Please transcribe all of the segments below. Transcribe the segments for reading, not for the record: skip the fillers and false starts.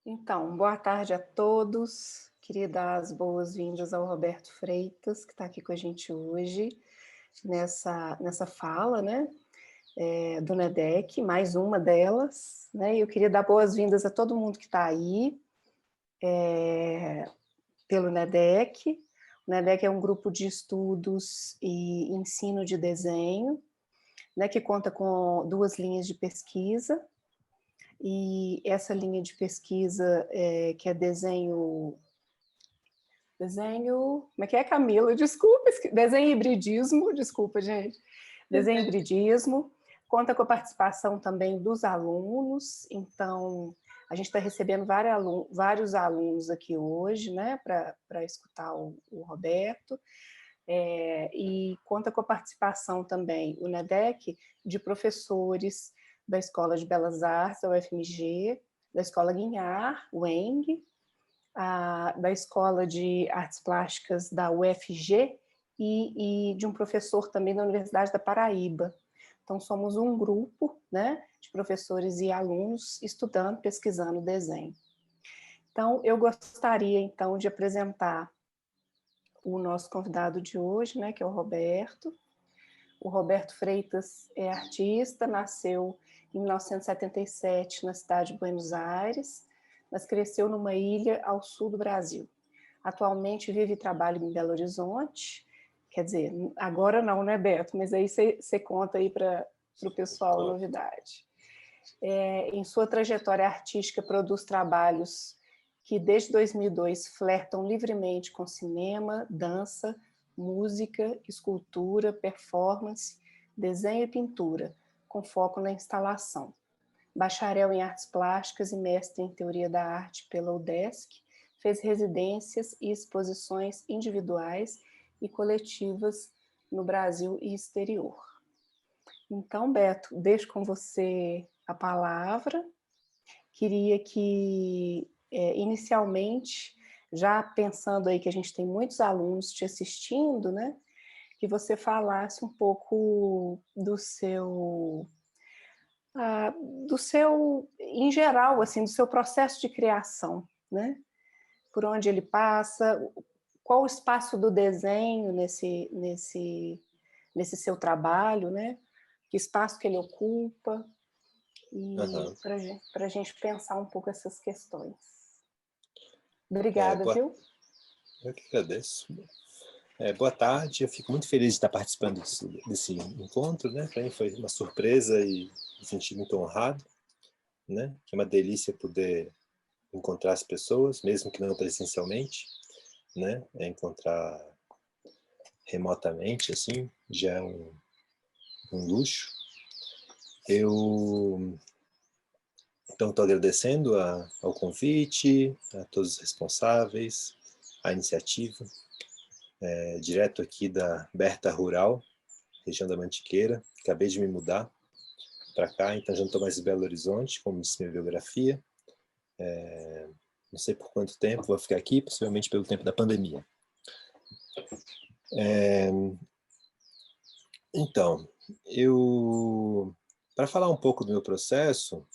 Então, boa tarde a todos. Queria dar as boas-vindas ao Roberto Freitas, que está aqui com a gente hoje, nessa fala, né, do NEDEC, mais uma delas, né, e eu queria dar boas-vindas a todo mundo que está aí, pelo NEDEC. O NEDEC é um grupo de estudos e ensino de desenho, né, que conta com 2 linhas de pesquisa, e essa linha de pesquisa, que é desenho, como é que é, Camila? Desculpa, desenho e hibridismo, desculpa, gente. Desenho e hibridismo, conta com a participação também dos alunos, então a gente está recebendo vários alunos aqui hoje, né, para escutar o Roberto, e conta com a participação também, o NEDEC, de professores da Escola de Belas Artes, da UFMG, da Escola Guinhar, UENG, da Escola de Artes Plásticas da UFG e de um professor também da Universidade da Paraíba. Então, somos um grupo, né, de professores e alunos estudando, pesquisando desenho. Então, eu gostaria, então, de apresentar o nosso convidado de hoje, né, que é o Roberto. O Roberto Freitas é artista, nasceu em 1977 na cidade de Buenos Aires, mas cresceu numa ilha ao sul do Brasil. Atualmente vive e trabalha em Belo Horizonte, quer dizer, agora não, né, Beto? Mas aí você conta aí para o pessoal a novidade. Em sua trajetória artística, produz trabalhos que desde 2002 flertam livremente com cinema, dança, música, escultura, performance, desenho e pintura, com foco na instalação. Bacharel em artes plásticas e mestre em teoria da arte pela UDESC, fez residências e exposições individuais e coletivas no Brasil e exterior. Então, Beto, deixo com você a palavra. Queria que, inicialmente, já pensando aí que a gente tem muitos alunos te assistindo, né, que você falasse um pouco do seu, em geral, assim, do seu processo de criação, né? Por onde ele passa, qual o espaço do desenho nesse seu trabalho, né? Que espaço que ele ocupa, e Aham. para a gente pensar um pouco essas questões. É, Obrigada, boa, viu? eu que agradeço. Boa tarde, eu fico muito feliz de estar participando desse encontro, né? Para mim foi uma surpresa e me senti muito honrado, né? Que é uma delícia poder encontrar as pessoas, mesmo que não presencialmente, né? Encontrar remotamente, assim, já é um luxo. Eu, então, estou agradecendo ao convite, a todos os responsáveis, a iniciativa, direto aqui da Berta Rural, região da Mantiqueira. Acabei de me mudar para cá, então já não estou mais em Belo Horizonte, como disse minha biografia. Não sei por quanto tempo vou ficar aqui, possivelmente pelo tempo da pandemia. Então, para falar um pouco do meu processo,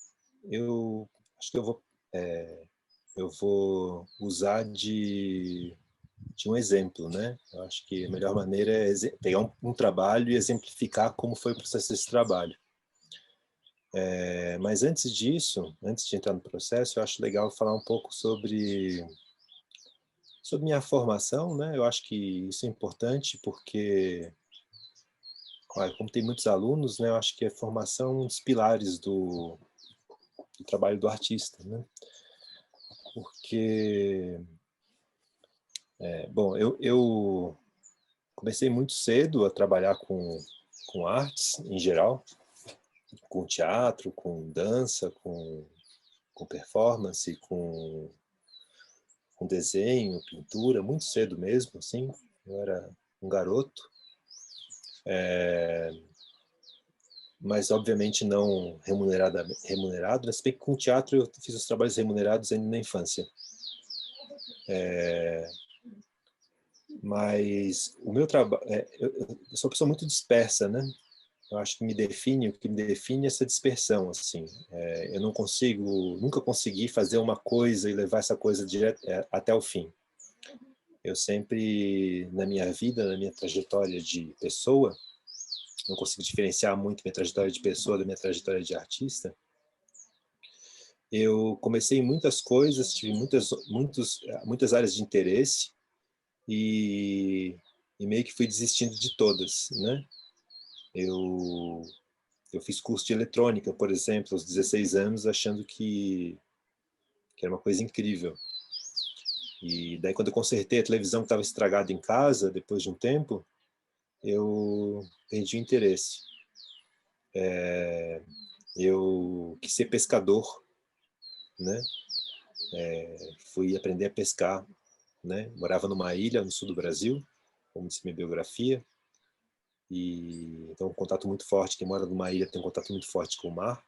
eu acho que eu vou usar de um exemplo, né? Eu acho que a melhor maneira é pegar um trabalho e exemplificar como foi o processo desse trabalho. Mas antes disso, antes de entrar no processo, eu acho legal falar um pouco sobre minha formação, né? Eu acho que isso é importante porque, olha, como tem muitos alunos, né? Eu acho que a formação é um dos pilares do trabalho do artista, né? Porque, bom, eu comecei muito cedo a trabalhar com artes em geral, com teatro, com dança, com performance, com desenho, pintura, muito cedo mesmo, assim. Eu era um garoto, mas obviamente não remunerado, mas bem que com teatro eu fiz os trabalhos remunerados ainda na infância. Mas o meu trabalho... eu sou uma pessoa muito dispersa, né? Eu acho que o que me define é essa dispersão, assim. Eu não consigo, nunca consegui fazer uma coisa e levar essa coisa direto, até o fim. Eu sempre, na minha vida, na minha trajetória de pessoa, não consigo diferenciar muito minha trajetória de pessoa da minha trajetória de artista. Eu comecei muitas coisas, tive muitas áreas de interesse e meio que fui desistindo de todas, né? Eu Eu fiz curso de eletrônica, por exemplo, aos 16 anos, achando que era uma coisa incrível. E daí, quando eu consertei a televisão que estava estragada em casa, depois de um tempo, eu perdi o interesse. Eu quis ser pescador, né? Fui aprender a pescar, né? Morava numa ilha no sul do Brasil, como diz minha biografia, e então um contato muito forte. Quem mora numa ilha tem um contato muito forte com o mar,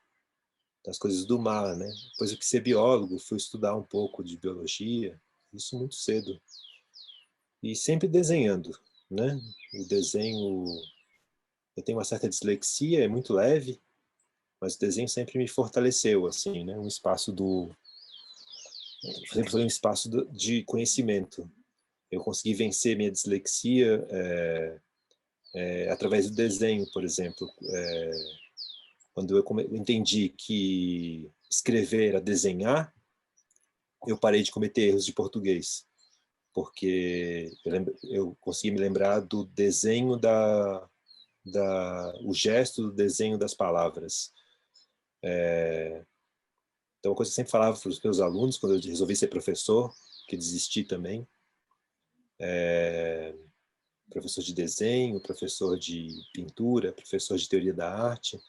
das coisas do mar, né? Depois eu quis ser biólogo, fui estudar um pouco de biologia, isso muito cedo. E sempre desenhando, né? O desenho, eu tenho uma certa dislexia, é muito leve, mas o desenho sempre me fortaleceu, assim, né? Sempre foi um espaço de conhecimento. Eu consegui vencer minha dislexia através do desenho, por exemplo. Quando eu entendi que escrever era desenhar, eu parei de cometer erros de português, porque eu consegui me lembrar do desenho o gesto do desenho das palavras. Então, uma coisa que eu sempre falava para os meus alunos, quando eu resolvi ser professor, que desisti também, professor de desenho, professor de pintura, professor de teoria da arte,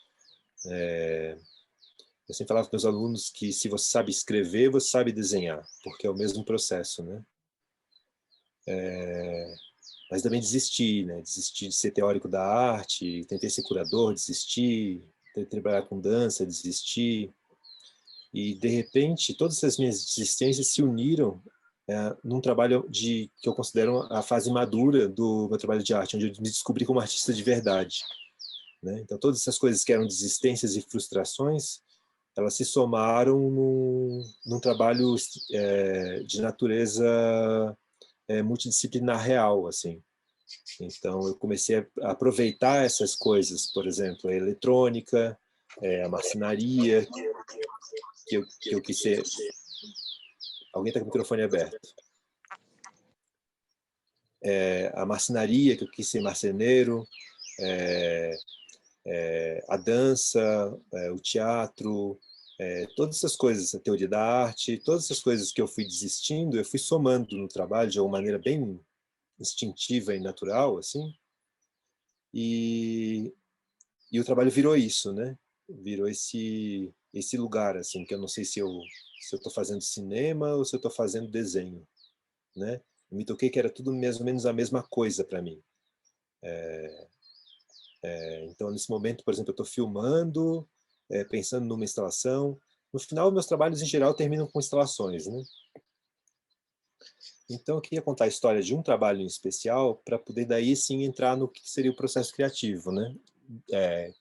eu sempre falava para os meus alunos que se você sabe escrever, você sabe desenhar, porque é o mesmo processo, né? Mas também desisti, né? Desisti de ser teórico da arte, tentei ser curador, desisti, tentei trabalhar com dança, desisti. E, de repente, todas essas minhas desistências se uniram num trabalho que eu considero a fase madura do meu trabalho de arte, onde eu me descobri como artista de verdade, né? Então, todas essas coisas que eram desistências e frustrações, elas se somaram num trabalho de natureza multidisciplinar real, assim. Então, eu comecei a aproveitar essas coisas, por exemplo, a eletrônica, a marcenaria, que eu quis ser... Alguém está com o microfone aberto. A marcenaria, que eu quis ser marceneiro, a dança, o teatro, todas essas coisas, a teoria da arte, todas essas coisas que eu fui desistindo, eu fui somando no trabalho de uma maneira bem instintiva e natural, assim, e o trabalho virou isso, né? Virou esse lugar, assim, que eu não sei se eu estou fazendo cinema ou se eu estou fazendo desenho, né? Eu me toquei que era tudo mais ou menos a mesma coisa para mim. Então, nesse momento, por exemplo, eu estou filmando, pensando numa instalação. No final, meus trabalhos, em geral, terminam com instalações, né? Então, eu queria contar a história de um trabalho em especial para poder, daí, sim, entrar no que seria o processo criativo, né?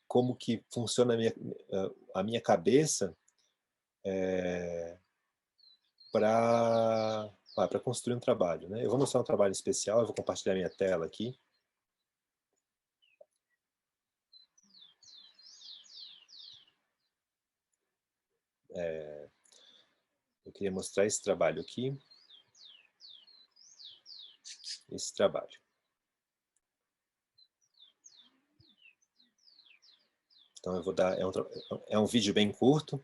Como que funciona a minha cabeça para construir um trabalho, né? Eu vou mostrar um trabalho especial, eu vou compartilhar minha tela aqui. Eu queria mostrar esse trabalho aqui. Esse trabalho. Então eu vou dar... É um vídeo bem curto.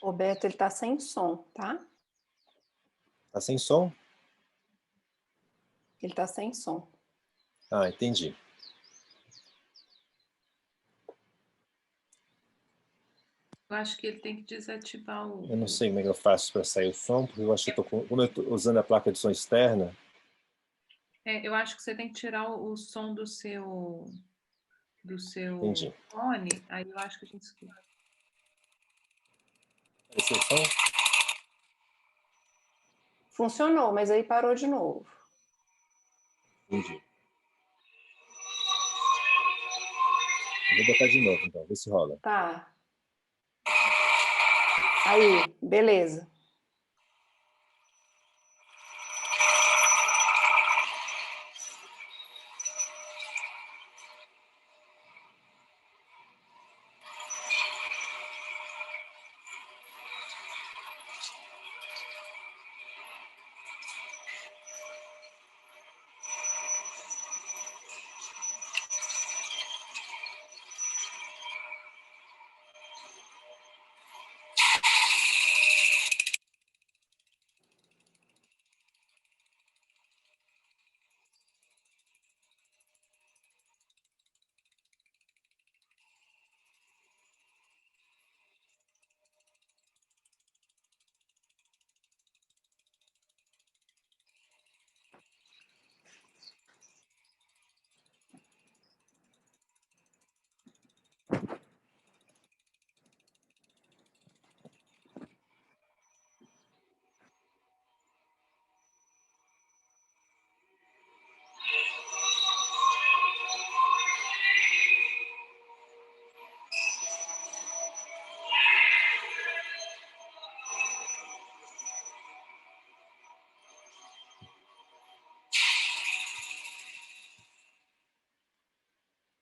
O Beto, ele tá sem som, tá? Tá sem som? Ele tá sem som. Ah, entendi. Eu acho que ele tem que desativar o... Eu não sei como é que eu faço para sair o som, porque eu acho que como eu estou usando a placa de som externa... eu acho que você tem que tirar o som do seu Entendi. fone, aí eu acho que a gente escuta. Esse é o som? Funcionou, mas aí parou de novo. Entendi. Eu vou botar de novo, então, ver se rola. Tá. Aí, beleza.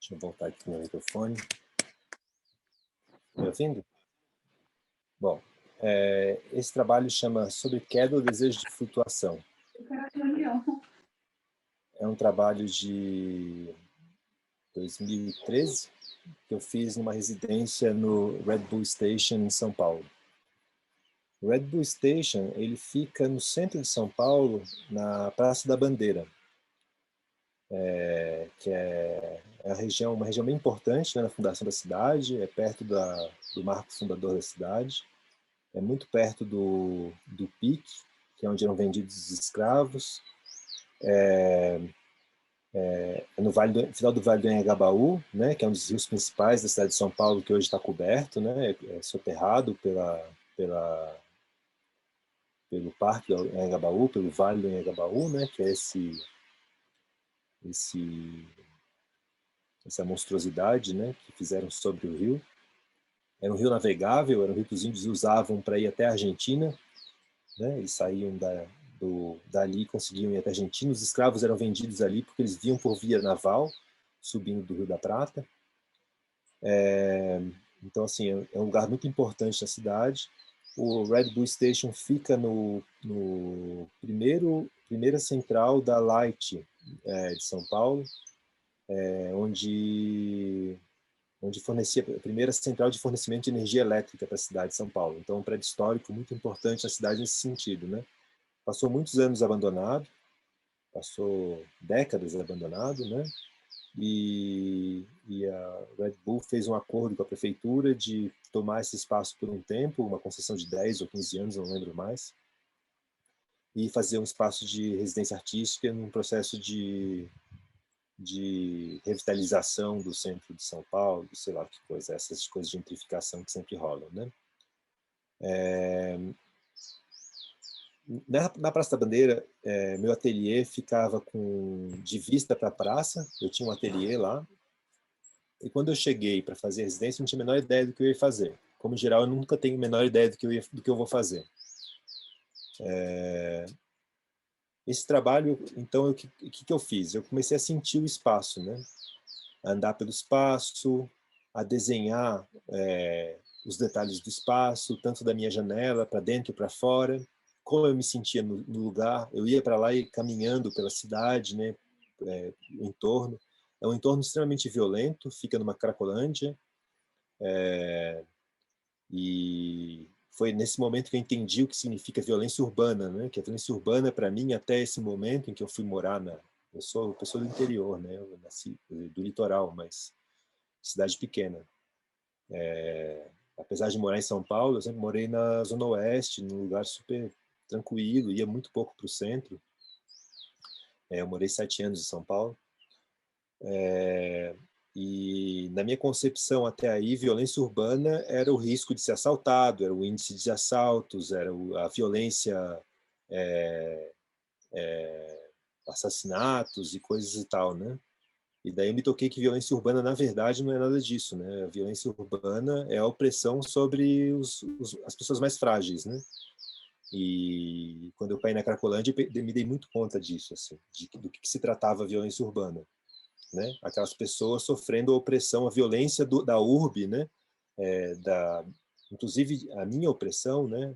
Deixa eu voltar aqui no microfone. Está me ouvindo? Bom, esse trabalho chama Sobre Queda ou Desejo de Flutuação. É um trabalho de 2013 que eu fiz numa residência no Red Bull Station, em São Paulo. O Red Bull Station, ele fica no centro de São Paulo, na Praça da Bandeira, que é uma região bem importante, né, na fundação da cidade, é perto do marco fundador da cidade, é muito perto do PIC, que é onde eram vendidos os escravos, no final do Vale do Anhangabaú, né, que é um dos rios principais da cidade de São Paulo, que hoje está coberto, né, soterrado pelo Parque do Anhangabaú, pelo Vale do Anhangabaú, né, que é essa monstruosidade, né, que fizeram sobre o rio. Era um rio navegável, era um rio que os índios usavam para ir até a Argentina, né, eles saíam dali e conseguiam ir até a Argentina. Os escravos eram vendidos ali porque eles vinham por via naval, subindo do Rio da Prata. Então, assim, é um lugar muito importante na cidade. O Red Bull Station fica no primeira central da Light de São Paulo, onde fornecia a primeira central de fornecimento de energia elétrica para a cidade de São Paulo. Então, um prédio histórico muito importante na cidade nesse sentido, né? Passou muitos anos abandonado, passou décadas abandonado, né? E a Red Bull fez um acordo com a prefeitura de tomar esse espaço por um tempo, uma concessão de 10 ou 15 anos, não lembro mais, e fazer um espaço de residência artística num processo de revitalização do centro de São Paulo, sei lá que coisa, essas coisas de gentrificação que sempre rolam, né? Na Praça da Bandeira, meu ateliê ficava de vista para a praça, eu tinha um ateliê lá, e quando eu cheguei para fazer a residência, eu não tinha a menor ideia do que eu ia fazer. Como em geral, eu nunca tenho a menor ideia do que eu vou fazer. Esse trabalho, então, o que eu fiz? Eu comecei a sentir o espaço, né? A andar pelo espaço, a desenhar os detalhes do espaço, tanto da minha janela, para dentro e para fora, como eu me sentia no lugar. Eu ia para lá e caminhando pela cidade, né? O entorno. É um entorno extremamente violento, fica numa Cracolândia, e foi nesse momento que eu entendi o que significa violência urbana, né? Que a violência urbana, para mim, até esse momento em que eu fui morar eu sou pessoa do interior, né? Eu nasci do litoral, mas cidade pequena. apesar de morar em São Paulo, eu sempre morei na Zona Oeste, num lugar super tranquilo, ia muito pouco para o centro. Eu morei 7 anos em São Paulo. E na minha concepção até aí, violência urbana era o risco de ser assaltado, era o índice de assaltos, era a violência, assassinatos e coisas e tal, né? E daí eu me toquei que violência urbana, na verdade, não é nada disso, né? A violência urbana é a opressão sobre as pessoas mais frágeis, né? E quando eu caí na Cracolândia, eu me dei muito conta disso, assim, do que se tratava a violência urbana, né? Aquelas pessoas sofrendo a opressão, a violência da urbe, né? Inclusive a minha opressão, né?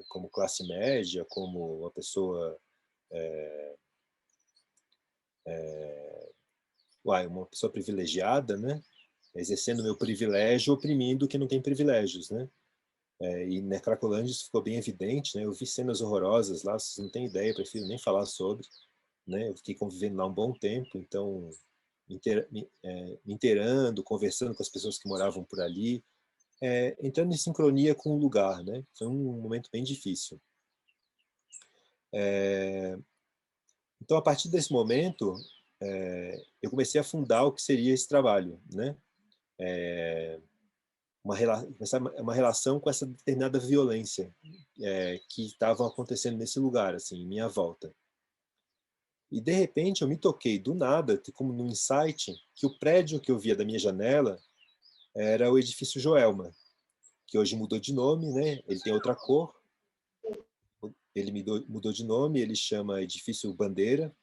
Como classe média, como uma pessoa, uma pessoa privilegiada, né? Exercendo meu privilégio, oprimindo quem não tem privilégios, né? E na Cracolândia isso ficou bem evidente, né? Eu vi cenas horrorosas lá, vocês não têm ideia, eu prefiro nem falar sobre, né? Eu fiquei convivendo lá um bom tempo, então me inteirando, conversando com as pessoas que moravam por ali, entrando em sincronia com o lugar, né? Foi um momento bem difícil. Então, a partir desse momento, eu comecei a fundar o que seria esse trabalho, né? Uma relação com essa determinada violência que estava acontecendo nesse lugar, assim, em minha volta. E, de repente, eu me toquei do nada, como num insight, que o prédio que eu via da minha janela era o edifício Joelma, que hoje mudou de nome, né? Ele tem outra cor, ele mudou de nome, ele chama Edifício Bandeira,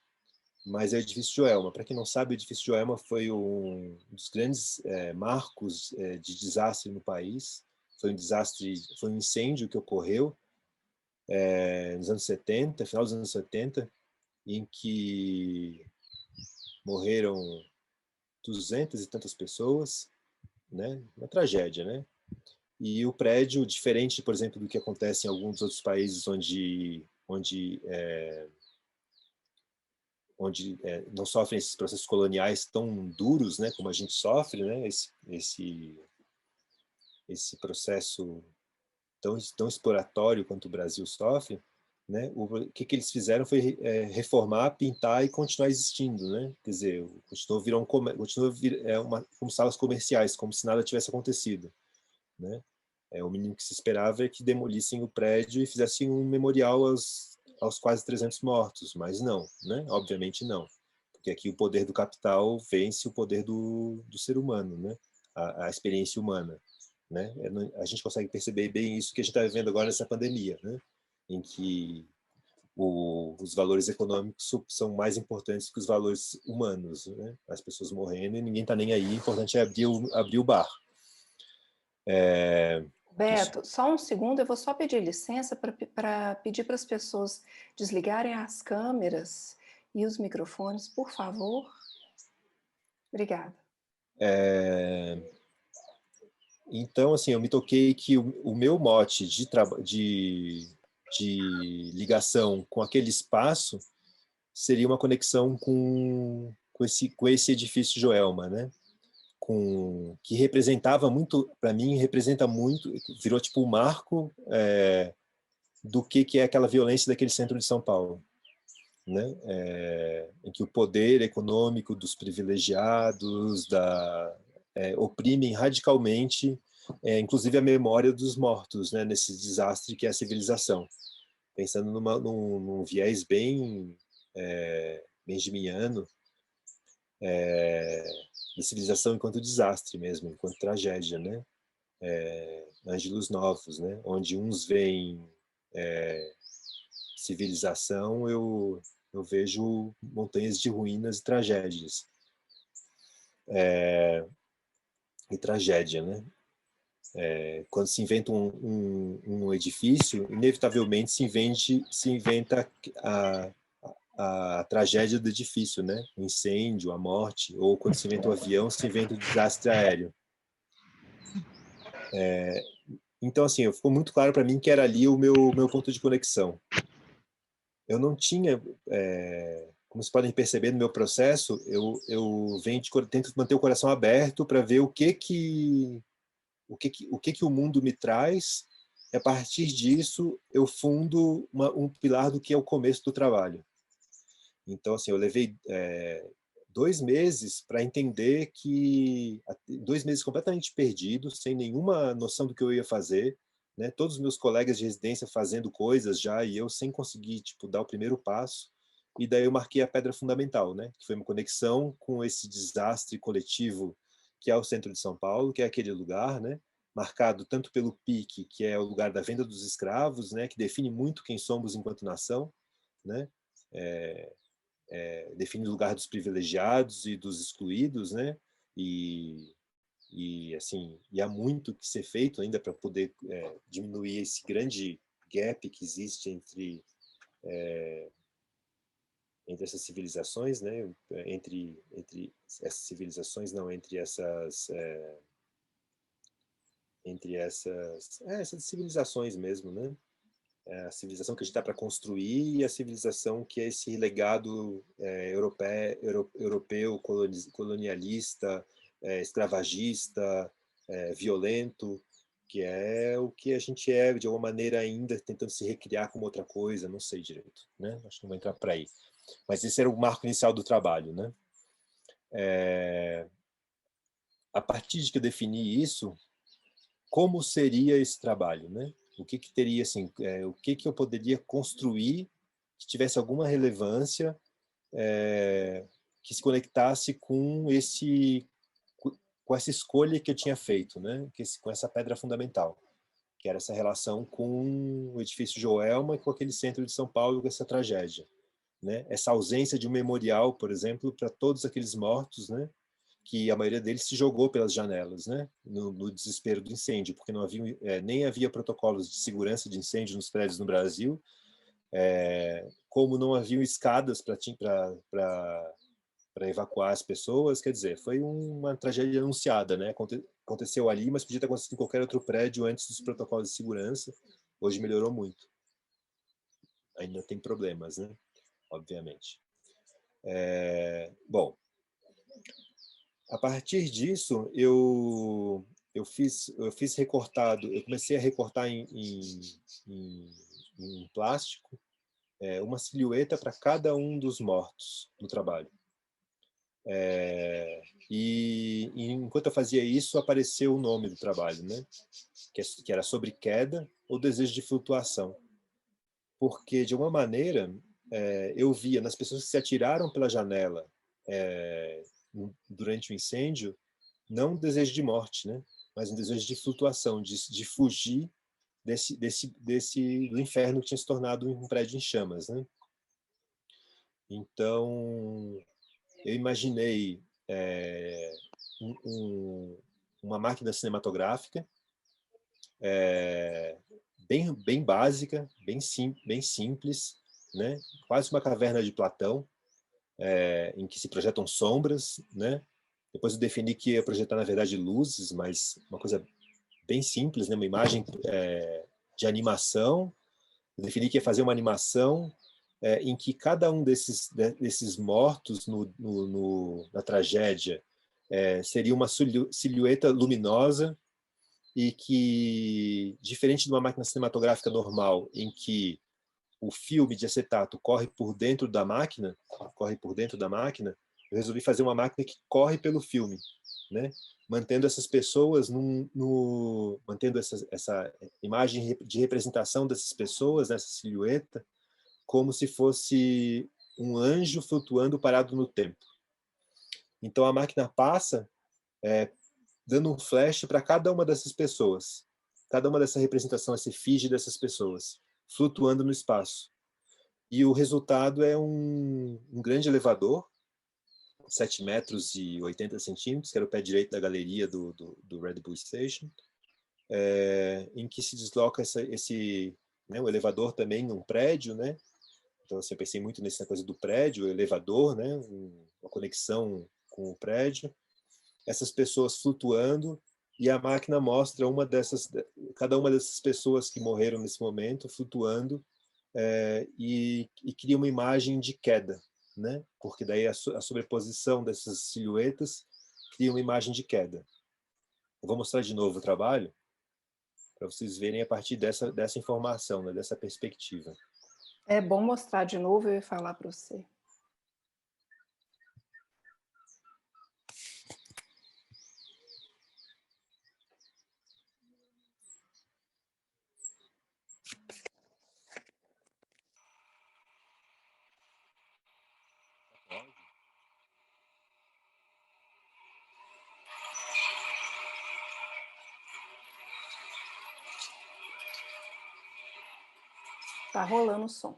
mas é o edifício Joelma. Para quem não sabe, o edifício Joelma foi um dos grandes marcos de desastre no país. Foi um incêndio que ocorreu nos anos 70, final dos anos 70, em que morreram 200 e tantas pessoas, né? Uma tragédia, né? E o prédio, diferente, por exemplo, do que acontece em alguns outros países onde não sofrem esses processos coloniais tão duros, né, como a gente sofre, né, esse processo tão exploratório quanto o Brasil sofre, né, o que eles fizeram foi reformar, pintar e continuar existindo, né, quer dizer, como salas comerciais, como se nada tivesse acontecido, né. O mínimo que se esperava é que demolissem o prédio e fizessem um memorial aos quase 300 mortos, mas não, né? Obviamente não, porque aqui o poder do capital vence o poder do ser humano, né? A experiência humana, né? A gente consegue perceber bem isso que a gente está vivendo agora nessa pandemia, né? Em que os valores econômicos são mais importantes que os valores humanos, né? As pessoas morrendo e ninguém está nem aí, o importante é abrir o bar. Beto, só um segundo, eu vou só pedir licença para pedir para as pessoas desligarem as câmeras e os microfones, por favor. Obrigada. Então, assim, eu me toquei que o meu mote de ligação com aquele espaço seria uma conexão com esse edifício Joelma, né? Que representava muito, para mim, representa muito, virou tipo um marco do que é aquela violência daquele centro de São Paulo, né? Em que o poder econômico dos privilegiados oprimem radicalmente, inclusive a memória dos mortos, né? Nesse desastre que é a civilização. Pensando num viés bem benjaminiano, da civilização enquanto desastre mesmo, enquanto tragédia, né? Ângelos Novos, né? Onde uns veem civilização, eu vejo montanhas de ruínas e tragédias. E tragédia, né? Quando se inventa um edifício, inevitavelmente se inventa a tragédia do edifício, né? O incêndio, a morte, ou quando se inventa o avião, se inventa o desastre aéreo. Então, assim, ficou muito claro para mim que era ali o meu ponto de conexão. Eu não tinha, como vocês podem perceber no meu processo, eu tento manter o coração aberto para ver o que o que o mundo me traz, e a partir disso eu fundo um pilar do que é o começo do trabalho. Então, assim, eu levei 2 meses para entender 2 meses completamente perdidos, sem nenhuma noção do que eu ia fazer, né? Todos os meus colegas de residência fazendo coisas já, e eu sem conseguir, tipo, dar o primeiro passo. E daí eu marquei a pedra fundamental, né? Que foi uma conexão com esse desastre coletivo que é o centro de São Paulo, que é aquele lugar, né? Marcado tanto pelo PIC, que é o lugar da venda dos escravos, né? Que define muito quem somos enquanto nação, né? Define o lugar dos privilegiados e dos excluídos, né? Assim, e há muito que ser feito ainda para poder diminuir esse grande gap que existe entre essas civilizações, né? Entre essas civilizações, não, essas civilizações mesmo, né? A civilização que a gente está para construir e a civilização que é esse legado europeu colonialista, escravagista, violento, que é o que a gente é, de alguma maneira, ainda tentando se recriar como outra coisa, não sei direito, né? Acho que não vou entrar para aí. Mas esse era o marco inicial do trabalho, né? A partir de que eu defini isso, como seria esse trabalho, né? O que teria, assim, o que eu poderia construir que tivesse alguma relevância, que se conectasse com essa escolha que eu tinha feito, né? Com essa pedra fundamental, que era essa relação com o edifício Joelma e com aquele centro de São Paulo, com essa tragédia, né? Essa ausência de um memorial, por exemplo, para todos aqueles mortos, né? Que a maioria deles se jogou pelas janelas, né? No desespero do incêndio, porque não havia, nem havia protocolos de segurança de incêndio nos prédios no Brasil, como não haviam escadas para evacuar as pessoas, quer dizer, foi uma tragédia anunciada, né? Aconteceu ali, mas podia ter acontecido em qualquer outro prédio antes dos protocolos de segurança. Hoje melhorou muito. Ainda tem problemas, né? Obviamente. Bom, a partir disso, eu fiz recortado, eu comecei a recortar em plástico uma silhueta para cada um dos mortos no trabalho. E enquanto eu fazia isso, apareceu o nome do trabalho, né? Que era sobre queda ou desejo de flutuação. Porque, de alguma maneira, eu via nas pessoas que se atiraram pela janela durante o incêndio, não um desejo de morte, né? Mas um desejo de flutuação, de fugir do inferno que tinha se tornado um prédio em chamas, né? Então, eu imaginei uma máquina cinematográfica bem básica, bem simples, né? Quase uma caverna de Platão, em que se projetam sombras, né? Depois eu defini que ia projetar, na verdade, luzes, mas uma coisa bem simples, né? Uma imagem de animação. Eu defini que ia fazer uma animação em que cada um desses mortos na tragédia seria uma silhueta luminosa e que, diferente de uma máquina cinematográfica normal, em que o filme de acetato corre por dentro da máquina, eu resolvi fazer uma máquina que corre pelo filme, né? Mantendo essas pessoas mantendo essa imagem de representação dessas pessoas, dessa silhueta, como se fosse um anjo flutuando parado no tempo. Então a máquina passa dando um flash para cada uma dessas pessoas, cada uma dessa representação, essa efígie dessas pessoas, flutuando no espaço. E o resultado é um grande elevador, 7 metros e 80 centímetros, que era o pé direito da galeria do Red Bull Station, em que se desloca o elevador também num prédio, né? Então, assim, eu pensei muito nessa coisa do prédio, o elevador, né? Uma conexão com o prédio. Essas pessoas flutuando, e a máquina mostra cada uma dessas pessoas que morreram nesse momento flutuando, e cria uma imagem de queda, né? Porque daí a sobreposição dessas silhuetas cria uma imagem de queda. Eu vou mostrar de novo o trabalho, para vocês verem a partir dessa informação, né, dessa perspectiva. É bom mostrar de novo e falar para você. Tá rolando o som.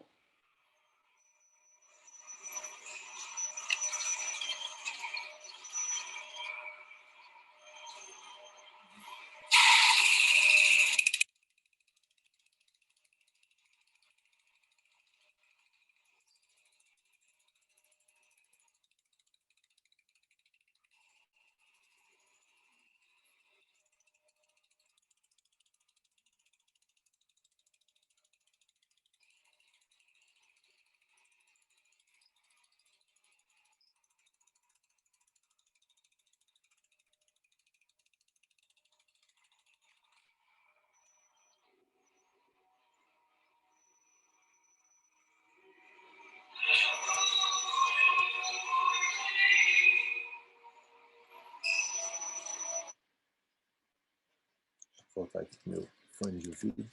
Vou colocar aqui meu fone de ouvido.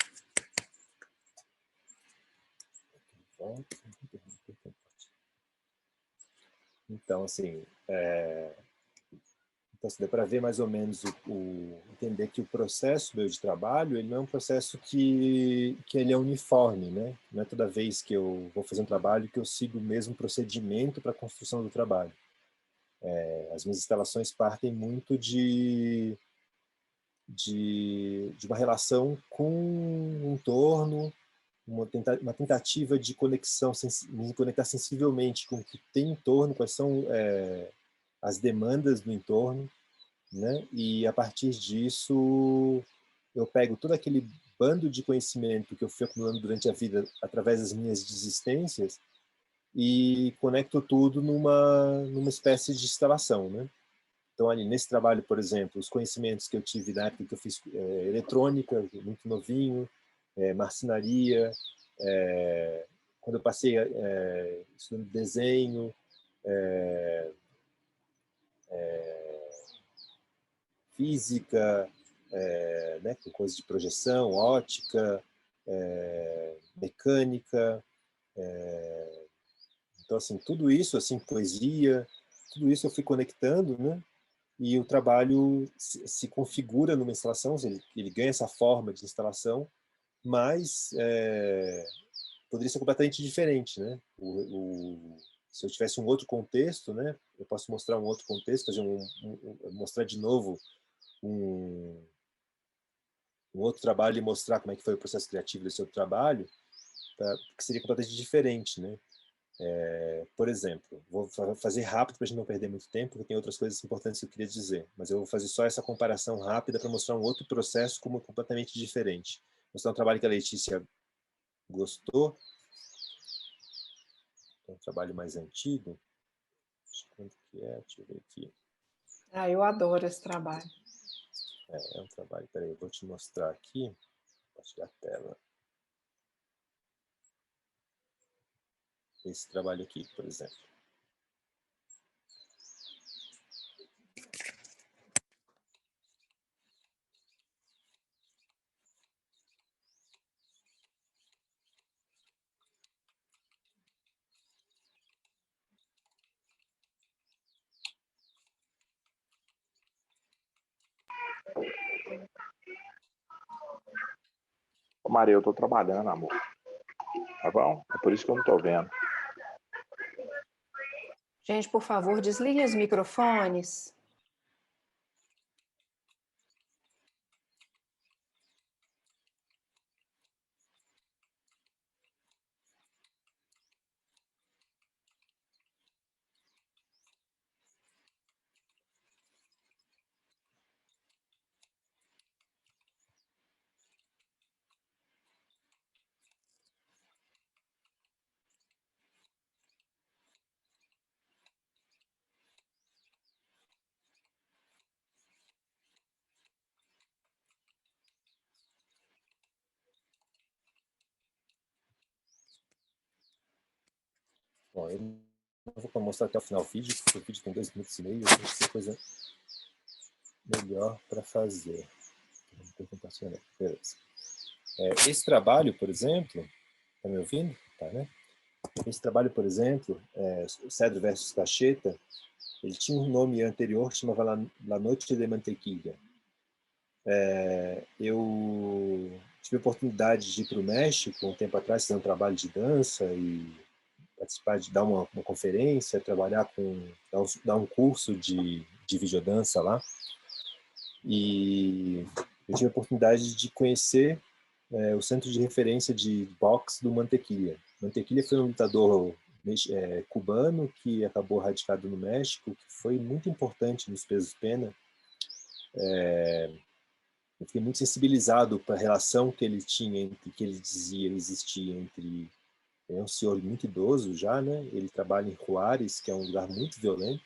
Então, assim, então, dá para ver mais ou menos entender que o processo meu de trabalho, ele não é um processo que ele é uniforme, né? Não é toda vez que eu vou fazer um trabalho que eu sigo o mesmo procedimento para a construção do trabalho. As minhas instalações partem muito de uma relação com o entorno, uma tentativa de conexão, me conectar sensivelmente com o que tem em torno, quais são as demandas do entorno, né? E a partir disso eu pego todo aquele bando de conhecimento que eu fui acumulando durante a vida através das minhas existências e conecto tudo numa espécie de instalação, né? Então, ali nesse trabalho, por exemplo, os conhecimentos que eu tive na época que eu fiz eletrônica, muito novinho, marcenaria, quando eu passei estudando desenho, física, né, com coisas de projeção, ótica, mecânica, então assim tudo isso, assim poesia, tudo isso eu fui conectando, né? E o trabalho se configura numa instalação, ele ganha essa forma de instalação, mas poderia ser completamente diferente, né? Se eu tivesse um outro contexto, né? Eu posso mostrar um outro contexto, fazer mostrar de novo um, um outro trabalho e mostrar como é que foi o processo criativo desse outro trabalho, que seria completamente diferente, né? Por exemplo, vou fazer rápido para a gente não perder muito tempo, porque tem outras coisas importantes que eu queria dizer, mas eu vou fazer só essa comparação rápida para mostrar um outro processo como completamente diferente. Mostrar um trabalho que a Letícia gostou, um trabalho mais antigo. Quanto que é? Deixa eu ver aqui. Ah, eu adoro esse trabalho. É um trabalho, peraí, eu vou te mostrar aqui, compartilhar a tela. Esse trabalho aqui, por exemplo. Ô, Maria, eu tô trabalhando, amor. Tá bom? É por isso que eu não tô vendo. Gente, por favor, desliguem os microfones. Bom, eu não vou mostrar até o final do vídeo, porque o vídeo tem 2 minutos e meio, eu tenho que ter coisa melhor para fazer. Beleza. Esse trabalho, por exemplo, está me ouvindo? Tá, né? Esse trabalho, por exemplo, Cedro versus Cacheta, ele tinha um nome anterior que chamava La Noche de Mantequilla. Eu tive a oportunidade de ir para o México um tempo atrás, fazer um trabalho de dança e participar de dar uma conferência, trabalhar dar um curso de videodança lá. E eu tive a oportunidade de conhecer o centro de referência de boxe do Mantequilla. Mantequilla foi um lutador cubano que acabou radicado no México, que foi muito importante nos pesos-pena. Eu fiquei muito sensibilizado para a relação que ele tinha, que ele dizia existia entre... É um senhor muito idoso já, né? Ele trabalha em Juárez, que é um lugar muito violento,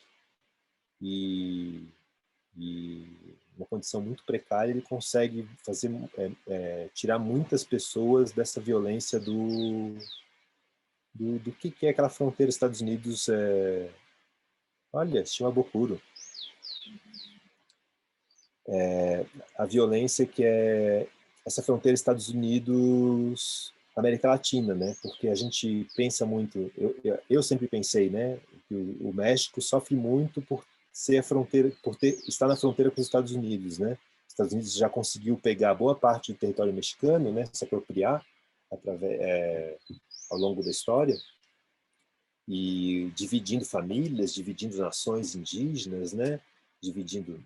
e uma condição muito precária, ele consegue tirar muitas pessoas dessa violência do que é aquela fronteira Estados Unidos. Olha, Shimabukuro. A violência que é essa fronteira Estados Unidos América Latina, né? Porque a gente pensa muito, eu sempre pensei, né, que o México sofre muito por ser a fronteira, estar na fronteira com os Estados Unidos, né? Os Estados Unidos já conseguiu pegar boa parte do território mexicano, né, se apropriar ao longo da história, e dividindo famílias, dividindo nações indígenas, né, dividindo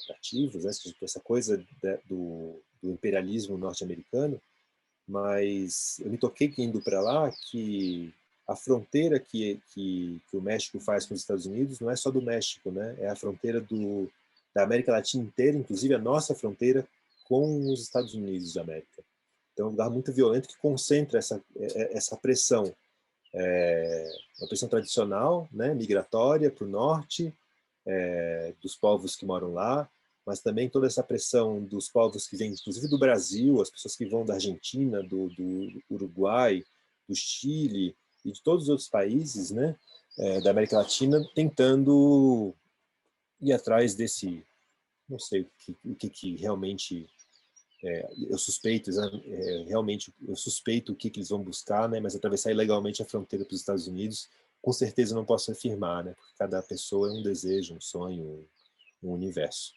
nativos, né, essa coisa do imperialismo norte-americano. Mas eu me toquei indo para lá que a fronteira que o México faz com os Estados Unidos não é só do México, né? É a fronteira da América Latina inteira, inclusive a nossa fronteira com os Estados Unidos da América. Então é um lugar muito violento que concentra essa pressão, uma pressão tradicional, né, migratória para o norte, dos povos que moram lá, mas também toda essa pressão dos povos que vêm, inclusive do Brasil, as pessoas que vão da Argentina, do Uruguai, do Chile e de todos os outros países, né, da América Latina, tentando ir atrás desse, não sei o que realmente eu suspeito, realmente eu suspeito o que eles vão buscar, né, mas atravessar ilegalmente a fronteira para os Estados Unidos, com certeza não posso afirmar, né, porque cada pessoa é um desejo, um sonho, um universo.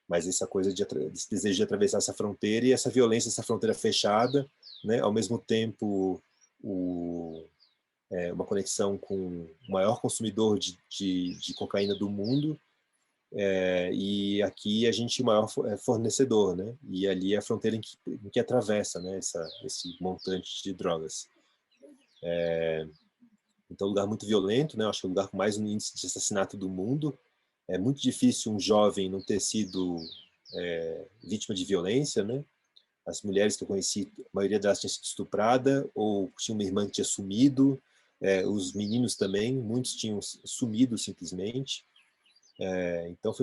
Mas essa coisa desse desejo de atravessar essa fronteira e essa violência, essa fronteira fechada, né, ao mesmo tempo uma conexão com o maior consumidor de cocaína do mundo, e aqui a gente é o maior fornecedor, né, e ali é a fronteira em que atravessa, né, esse montante de drogas. Então, é um lugar muito violento, né, acho que é o lugar com mais um índice de assassinato do mundo. É muito difícil um jovem não ter sido vítima de violência, né? As mulheres que eu conheci, a maioria delas tinha sido estuprada ou tinha uma irmã que tinha sumido. Os meninos também, muitos tinham sumido simplesmente. Então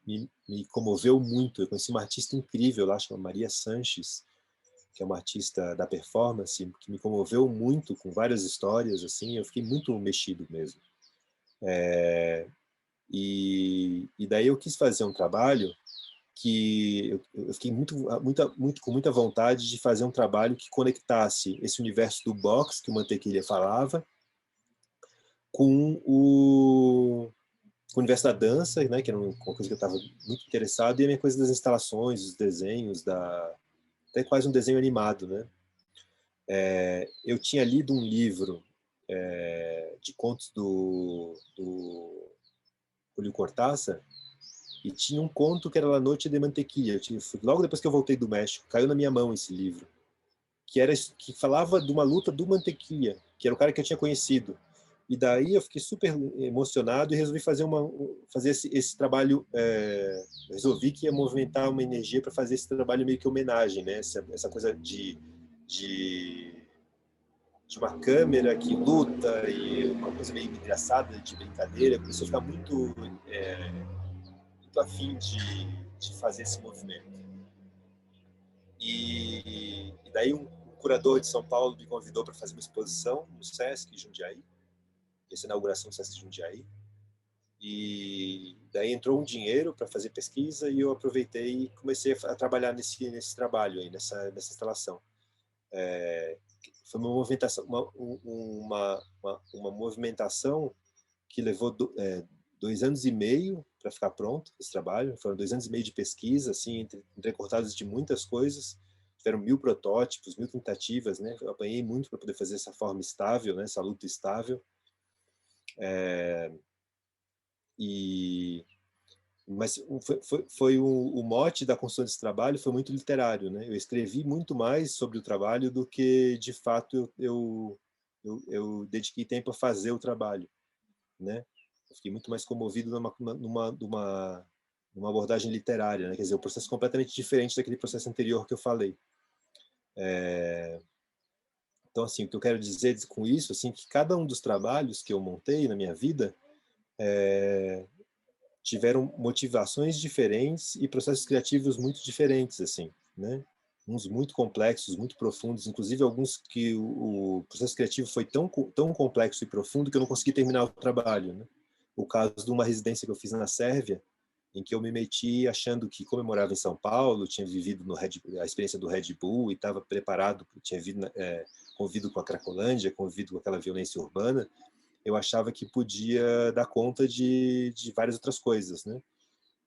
me comoveu muito. Eu conheci uma artista incrível lá, chama Maria Sanches, que é uma artista da performance, que me comoveu muito com várias histórias. Assim, eu fiquei muito mexido mesmo. E daí eu quis fazer um trabalho que eu fiquei com muita vontade de fazer um trabalho que conectasse esse universo do boxe que o Mantequilla falava com o universo da dança, né, que era uma coisa que eu estava muito interessado, e a minha coisa das instalações, os desenhos, até quase um desenho animado, né? Eu tinha lido um livro de contos do Julio Cortázar, e tinha um conto que era La Noche de Mantequilla. Logo depois que eu voltei do México, caiu na minha mão esse livro, que falava de uma luta do Mantequilla, que era o cara que eu tinha conhecido. E daí eu fiquei super emocionado e resolvi fazer esse trabalho. Resolvi que ia movimentar uma energia para fazer esse trabalho meio que homenagem, né? Essa coisa de uma câmera que luta e uma coisa meio engraçada, de brincadeira. Começou a ficar muito a fim de fazer esse movimento. E daí um curador de São Paulo me convidou para fazer uma exposição no Sesc Jundiaí, essa inauguração do Sesc Jundiaí, e daí entrou um dinheiro para fazer pesquisa e eu aproveitei e comecei a trabalhar nesse trabalho aí, nessa instalação. Foi uma movimentação, uma movimentação que levou 2 anos e meio para ficar pronto esse trabalho. Foram 2 anos e meio de pesquisa, assim, entrecortados de muitas coisas. Tiveram 1000 protótipos, 1000 tentativas, né? Eu apanhei muito para poder fazer essa forma estável, né? Essa luta estável. Mas foi o mote da construção desse trabalho foi muito literário, né? Eu escrevi muito mais sobre o trabalho do que, de fato, eu dediquei tempo a fazer o trabalho, né? Eu fiquei muito mais comovido numa abordagem literária, né? Quer dizer, um processo completamente diferente daquele processo anterior que eu falei. Então, assim, o que eu quero dizer com isso, assim, que cada um dos trabalhos que eu montei na minha vida tiveram motivações diferentes e processos criativos muito diferentes, assim, né? Uns muito complexos, muito profundos, inclusive alguns que o processo criativo foi tão complexo e profundo que eu não consegui terminar o trabalho, né? O caso de uma residência que eu fiz na Sérvia, em que eu me meti achando que, como eu morava em São Paulo, tinha vivido a experiência do Red Bull e estava preparado, tinha convivido com a Cracolândia, convivido com aquela violência urbana, eu achava que podia dar conta de várias outras coisas, né?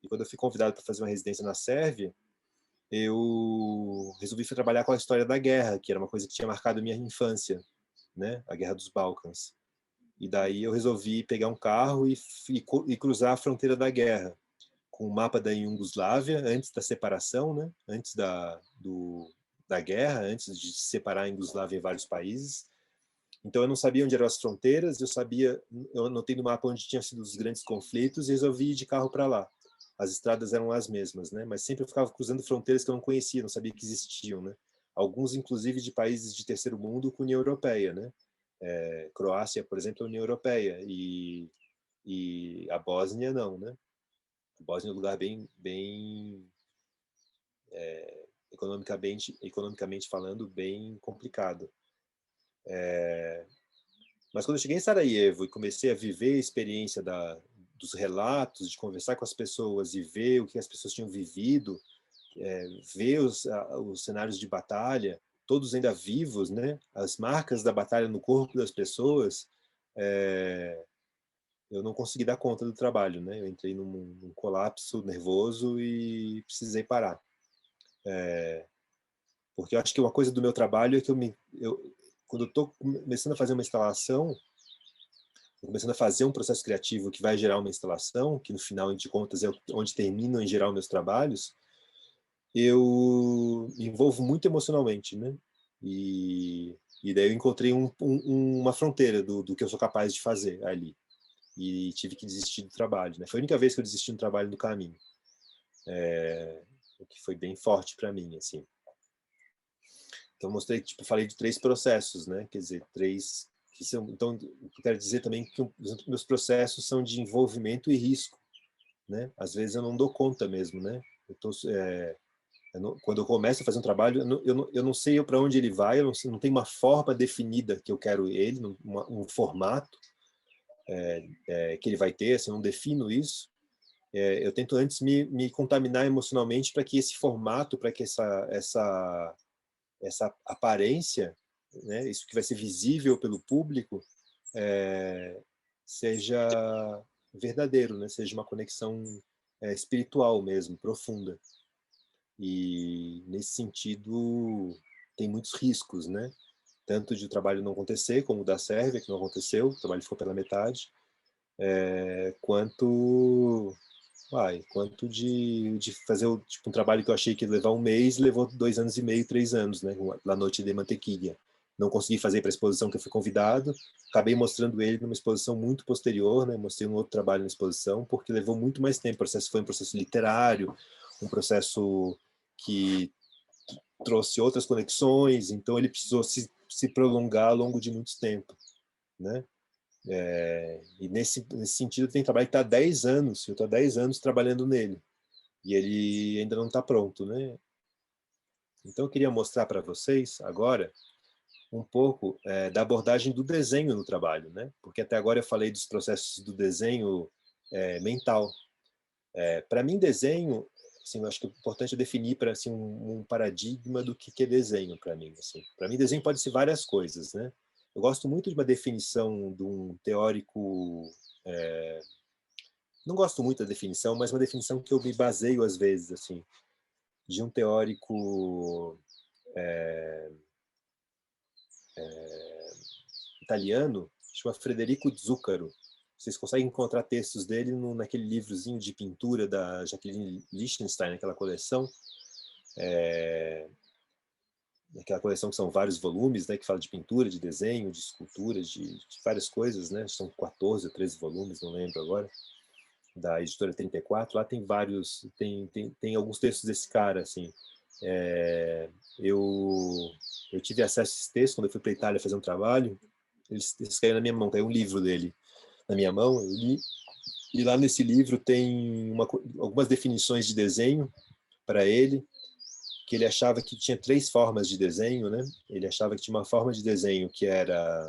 E quando eu fui convidado para fazer uma residência na Sérvia, eu resolvi trabalhar com a história da guerra, que era uma coisa que tinha marcado a minha infância, né? A Guerra dos Balcãs. E daí eu resolvi pegar um carro e cruzar a fronteira da guerra, com o mapa da Iugoslávia, antes da separação, né? Antes da guerra, antes de separar a Iugoslávia em vários países. Então eu não sabia onde eram as fronteiras, eu anotei no mapa onde tinham sido os grandes conflitos e resolvi ir de carro para lá. As estradas eram as mesmas, né? Mas sempre eu ficava cruzando fronteiras que eu não conhecia, não sabia que existiam, né? Alguns, inclusive, de países de terceiro mundo com União Europeia, né? Croácia, por exemplo, é União Europeia, e a Bósnia não, né? A Bósnia é um lugar bem economicamente falando, bem complicado. Mas quando eu cheguei em Sarajevo e comecei a viver a experiência dos relatos, de conversar com as pessoas e ver o que as pessoas tinham vivido, ver os cenários de batalha, todos ainda vivos, né? As marcas da batalha no corpo das pessoas, eu não consegui dar conta do trabalho, né? Eu entrei num colapso nervoso e precisei parar. Porque eu acho que uma coisa do meu trabalho é que quando eu estou começando a fazer uma instalação, começando a fazer um processo criativo que vai gerar uma instalação, que no final de contas é onde terminam em geral meus trabalhos, eu me envolvo muito emocionalmente, né? E daí eu encontrei uma fronteira do que eu sou capaz de fazer ali. E tive que desistir do trabalho, né? Foi a única vez que eu desisti do trabalho no caminho. O que foi bem forte para mim, assim. Então, mostrei, falei de 3 processos, né? Quer dizer, 3 que são. Então, o que eu quero dizer também é que os meus processos são de envolvimento e risco, né? Às vezes eu não dou conta mesmo, né? Quando eu começo a fazer um trabalho, eu não sei para onde ele vai, não tem uma forma definida que eu quero ele, um formato que ele vai ter, assim, eu não defino isso. Eu tento antes me contaminar emocionalmente para que esse formato, para que essa aparência, né, isso que vai ser visível pelo público, seja verdadeiro, né, seja uma conexão espiritual mesmo, profunda. E nesse sentido tem muitos riscos, né? Tanto de o trabalho não acontecer, como o da Sérvia, que não aconteceu, o trabalho ficou pela metade, quanto de fazer um trabalho que eu achei que ia levar um mês, levou 2 anos e meio, 3 anos, né? La Noche de Mantequilla. Não consegui fazer para a exposição que eu fui convidado, acabei mostrando ele numa exposição muito posterior, né? Mostrei um outro trabalho na exposição, porque levou muito mais tempo. O processo foi um processo literário, um processo que trouxe outras conexões, então ele precisou se prolongar ao longo de muito tempo, né? E nesse sentido tem trabalho que está há 10 anos, eu estou há 10 anos trabalhando nele, e ele ainda não está pronto, né? Então eu queria mostrar para vocês agora um pouco da abordagem do desenho no trabalho, né? Porque até agora eu falei dos processos do desenho mental. Para mim, desenho, assim, eu acho que é importante definir para assim, um paradigma do que é desenho para mim. Assim. Para mim, desenho pode ser várias coisas, né? Eu gosto muito de uma definição de um teórico, não gosto muito da definição, mas uma definição que eu me baseio às vezes, assim, de um teórico italiano, chama Frederico Zuccaro. Vocês conseguem encontrar textos dele naquele livrozinho de pintura da Jacqueline Lichtenstein, naquela coleção, naquela coleção que são vários volumes, né, que fala de pintura, de desenho, de escultura, de várias coisas, né, são 14 ou 13 volumes, não lembro agora, da editora 34, lá tem vários, tem alguns textos desse cara, assim. Eu tive acesso a esses textos quando eu fui para a Itália fazer um trabalho, eles caíram na minha mão, caiu um livro dele na minha mão, eu li, e lá nesse livro tem algumas definições de desenho para ele, que ele achava que tinha 3 formas de desenho, né? Ele achava que tinha uma forma de desenho que era...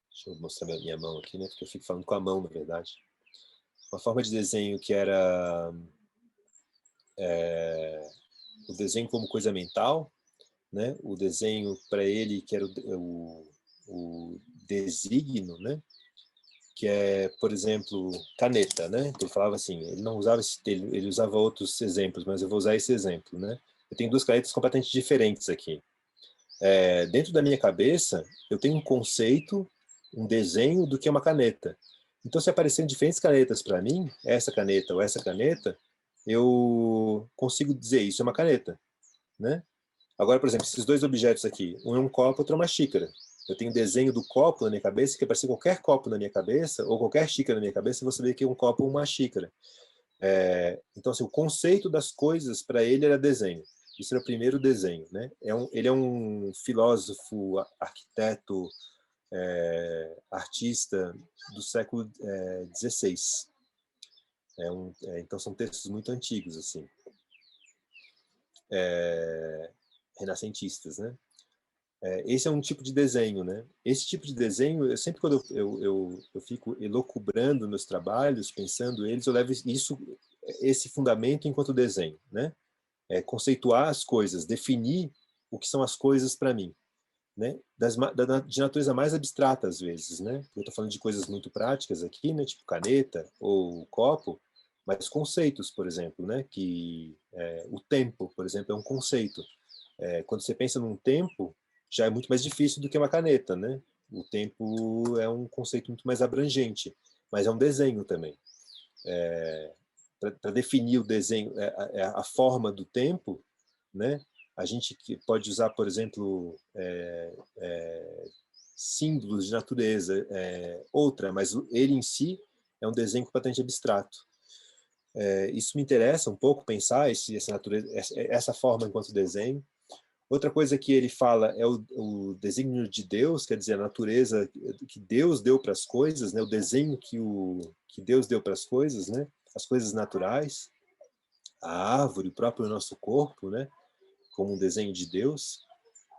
Deixa eu mostrar minha mão aqui, né? Porque eu fico falando com a mão, na verdade. Uma forma de desenho que era o desenho como coisa mental, né? O desenho para ele que era o desígnio, né? Que é, por exemplo, caneta, né? Ele falava assim, ele não usava ele usava outros exemplos, mas eu vou usar esse exemplo, né? Eu tenho 2 canetas completamente diferentes aqui. Dentro da minha cabeça, eu tenho um conceito, um desenho do que é uma caneta. Então, se aparecerem diferentes canetas para mim, essa caneta ou essa caneta, eu consigo dizer isso é uma caneta, né? Agora, por exemplo, esses 2 objetos aqui, um é um copo, outro é uma xícara. Eu tenho um desenho do copo na minha cabeça, que aparecer qualquer copo na minha cabeça, ou qualquer xícara na minha cabeça, eu vou saber que é um copo ou uma xícara. Então, assim, o conceito das coisas para ele era desenho. Isso era o primeiro desenho, né? Ele é um filósofo, arquiteto, artista do século XVI. Então, são textos muito antigos, assim, renascentistas, né? Esse é um tipo de desenho, né? Esse tipo de desenho, eu sempre quando eu fico elucubrando meus trabalhos, pensando eles, eu levo esse fundamento enquanto desenho, né? Conceituar as coisas, definir o que são as coisas para mim, né? De natureza mais abstrata às vezes, né? Eu estou falando de coisas muito práticas aqui, né? Tipo caneta ou copo, mas conceitos, por exemplo, né? Que o tempo, por exemplo, é um conceito. Quando você pensa num tempo, já é muito mais difícil do que uma caneta, né? O tempo é um conceito muito mais abrangente, mas é um desenho também. Para definir o desenho, a forma do tempo, né? A gente pode usar, por exemplo, símbolos de natureza, outra, mas ele em si é um desenho completamente abstrato. Isso me interessa um pouco, pensar essa forma enquanto desenho. Outra coisa que ele fala é o desígnio de Deus, quer dizer, a natureza que Deus deu para as coisas, né? O desenho que Deus deu para as coisas, né? As coisas naturais, a árvore, o próprio nosso corpo, né? Como um desenho de Deus.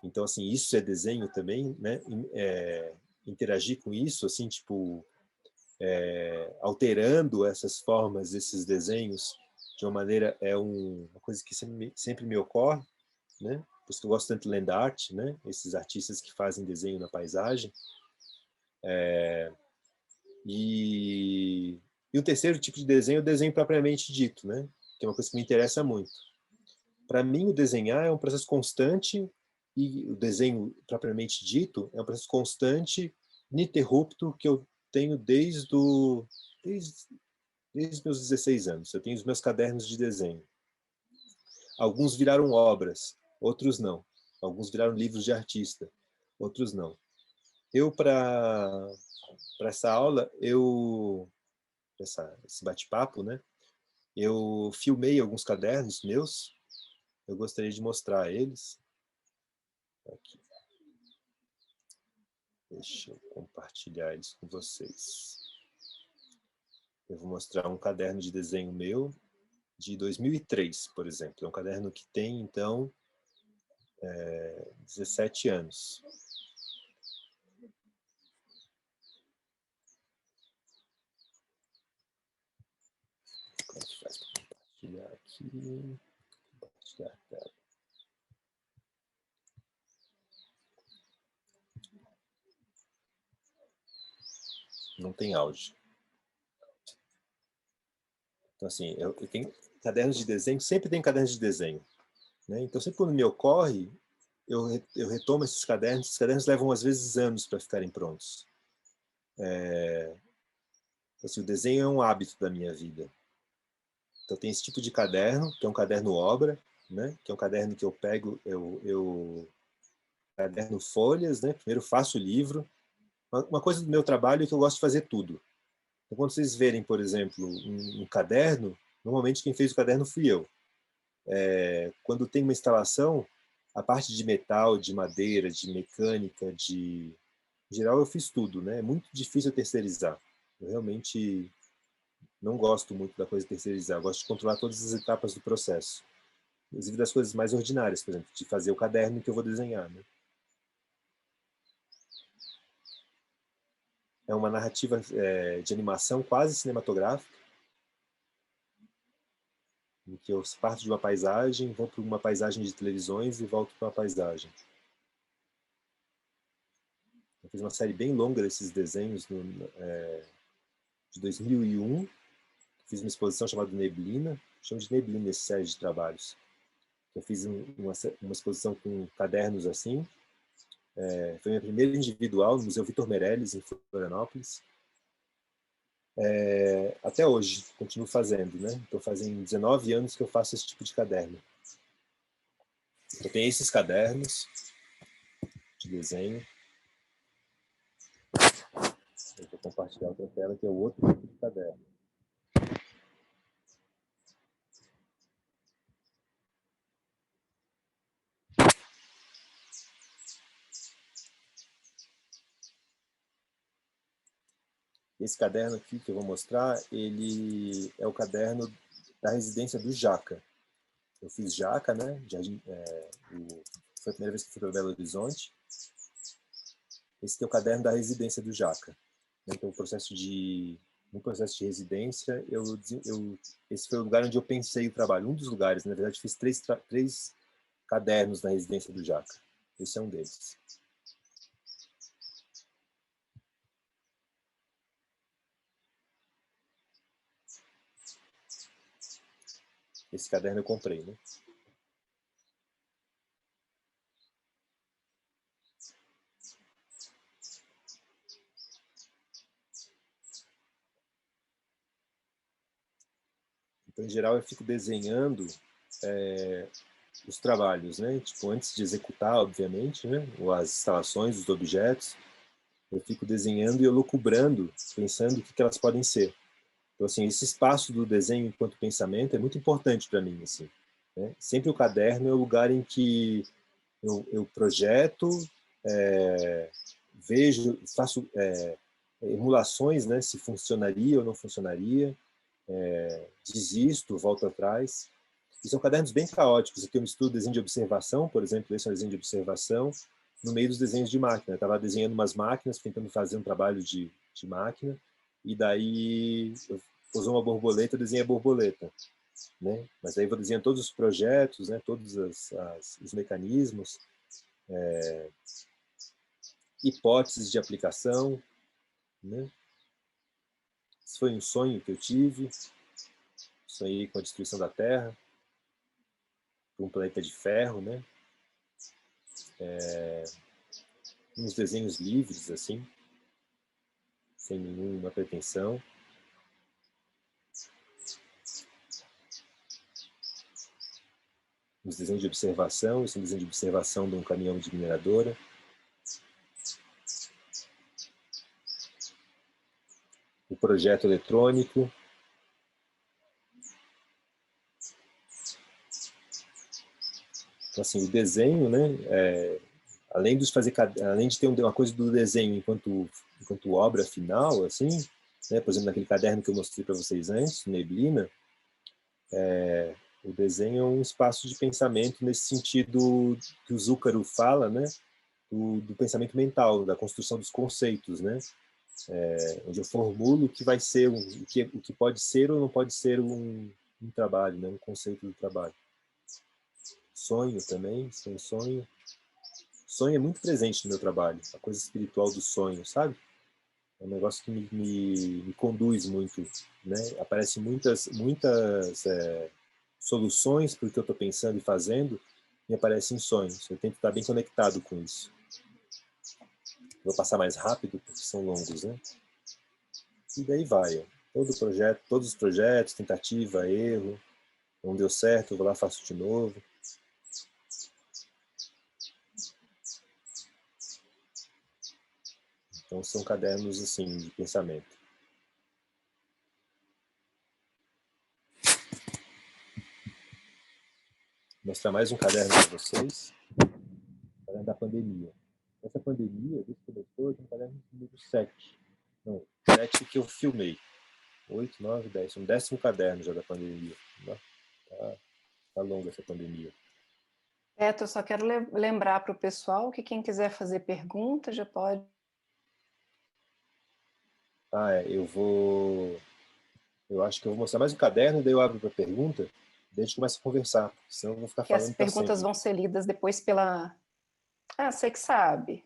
Então, assim, isso é desenho também, né? Interagir com isso, assim, tipo, alterando essas formas, esses desenhos, de uma maneira, uma coisa que sempre me ocorre, né? Por isso que eu gosto tanto de land art, né? Esses artistas que fazem desenho na paisagem. E o terceiro tipo de desenho é o desenho propriamente dito, né? Que é uma coisa que me interessa muito. Para mim, o desenhar é um processo constante e o desenho propriamente dito é um processo constante, ininterrupto, que eu tenho desde os meus 16 anos. Eu tenho os meus cadernos de desenho. Alguns viraram obras, outros não. Alguns viraram livros de artista, outros não. Para essa aula, esse bate-papo, né? Eu filmei alguns cadernos meus. Eu gostaria de mostrar eles. Aqui. Deixa eu compartilhar eles com vocês. Eu vou mostrar um caderno de desenho meu de 2003, por exemplo. É um caderno que tem, então, 17 anos. Como é que faz para compartilhar aqui? Compartilhar a tela. Não tem áudio. Então, assim, eu tenho cadernos de desenho, sempre tem cadernos de desenho, né? Então, sempre quando me ocorre, eu retomo esses cadernos levam às vezes anos para ficarem prontos. Assim, o desenho é um hábito da minha vida. Então, tem esse tipo de caderno, que é um caderno obra, né? Que é um caderno que eu pego, eu caderno folhas, né? Primeiro faço o livro. Uma coisa do meu trabalho é que eu gosto de fazer tudo. Então, quando vocês verem, por exemplo, um caderno, normalmente quem fez o caderno fui eu. Quando tem uma instalação, a parte de metal, de madeira, de mecânica, em geral eu fiz tudo, né? É muito difícil eu terceirizar. Eu realmente não gosto muito da coisa terceirizar. Eu gosto de controlar todas as etapas do processo. Inclusive das coisas mais ordinárias, por exemplo, de fazer o caderno que eu vou desenhar, né? É uma narrativa de animação quase cinematográfica, em que eu parto de uma paisagem, vou para uma paisagem de televisões e volto para uma paisagem. Eu fiz uma série bem longa desses desenhos de 2001. Fiz uma exposição chamada Neblina, chamo de Neblina essa série de trabalhos. Eu fiz uma exposição com cadernos assim. Foi minha primeira individual no Museu Vitor Meirelles, em Florianópolis. Até hoje, continuo fazendo, né? Então fazem 19 anos que eu faço esse tipo de caderno. Eu tenho esses cadernos de desenho. Eu vou compartilhar outra tela, que é o outro tipo de caderno. Esse caderno aqui que eu vou mostrar, ele é o caderno da residência do Jaca. Eu fiz Jaca, né? Foi a primeira vez que fui para Belo Horizonte. Esse aqui é o caderno da residência do Jaca. Então, no processo de residência, esse foi o lugar onde eu pensei o trabalho. Um dos lugares, na verdade, fiz três cadernos na residência do Jaca. Esse é um deles. Esse caderno eu comprei, né? Então, em geral, eu fico desenhando os trabalhos, né? Tipo, antes de executar, obviamente, né? Ou as instalações, os objetos, eu fico desenhando e elucubrando, pensando o que elas podem ser. Então, assim, esse espaço do desenho enquanto pensamento é muito importante para mim, assim, né? Sempre o caderno é o lugar em que eu projeto, vejo, faço emulações, né? Se funcionaria ou não funcionaria, desisto, volto atrás. E são cadernos bem caóticos. Aqui eu misturo desenho de observação, por exemplo, esse é um desenho de observação, no meio dos desenhos de máquina. Eu estava desenhando umas máquinas, tentando fazer um trabalho de máquina, e daí eu usou uma borboleta, eu desenhei a borboleta, né? Mas aí vou desenhando todos os projetos, né? Todos os mecanismos, hipóteses de aplicação, né? Esse foi um sonho que eu tive, sonhei com a destruição da Terra, um planeta de ferro, né? Uns desenhos livres, assim, sem nenhuma pretensão. Uns desenhos de observação, esse é um desenho de observação de um caminhão de mineradora. O projeto eletrônico. Então, assim, o desenho, né, além de ter uma coisa do desenho enquanto obra final, assim, né, por exemplo, naquele caderno que eu mostrei para vocês antes, Neblina, O desenho é um espaço de pensamento nesse sentido que o Zúcaro fala, né? Do pensamento mental, da construção dos conceitos, né? Onde eu formulo o que vai ser, o que pode ser ou não pode ser um trabalho, né? Um conceito do trabalho. Sonho também, sem sonho. Sonho é muito presente no meu trabalho, a coisa espiritual do sonho, sabe? É um negócio que me conduz muito, né? Aparecem muitas soluções para o que eu estou pensando e fazendo, me aparecem em sonhos. Eu tento estar bem conectado com isso. Vou passar mais rápido, porque são longos, né? E daí vai. Todos os projetos, tentativa, erro, não deu certo, eu vou lá, faço de novo. Então são cadernos assim de pensamento. Vou mostrar mais um caderno para vocês. Caderno da pandemia. Essa pandemia, desde que começou, tem um caderno número 7. Não, 7 que eu filmei. 8, 9, 10. Um 10º caderno já da pandemia. Tá longa essa pandemia. Beto, eu só quero lembrar para o pessoal que quem quiser fazer pergunta já pode. Eu acho que eu vou mostrar mais um caderno, daí eu abro para pergunta, daí a gente começa a conversar, senão eu vou ficar falando para sempre. As perguntas vão ser lidas depois pela... você que sabe.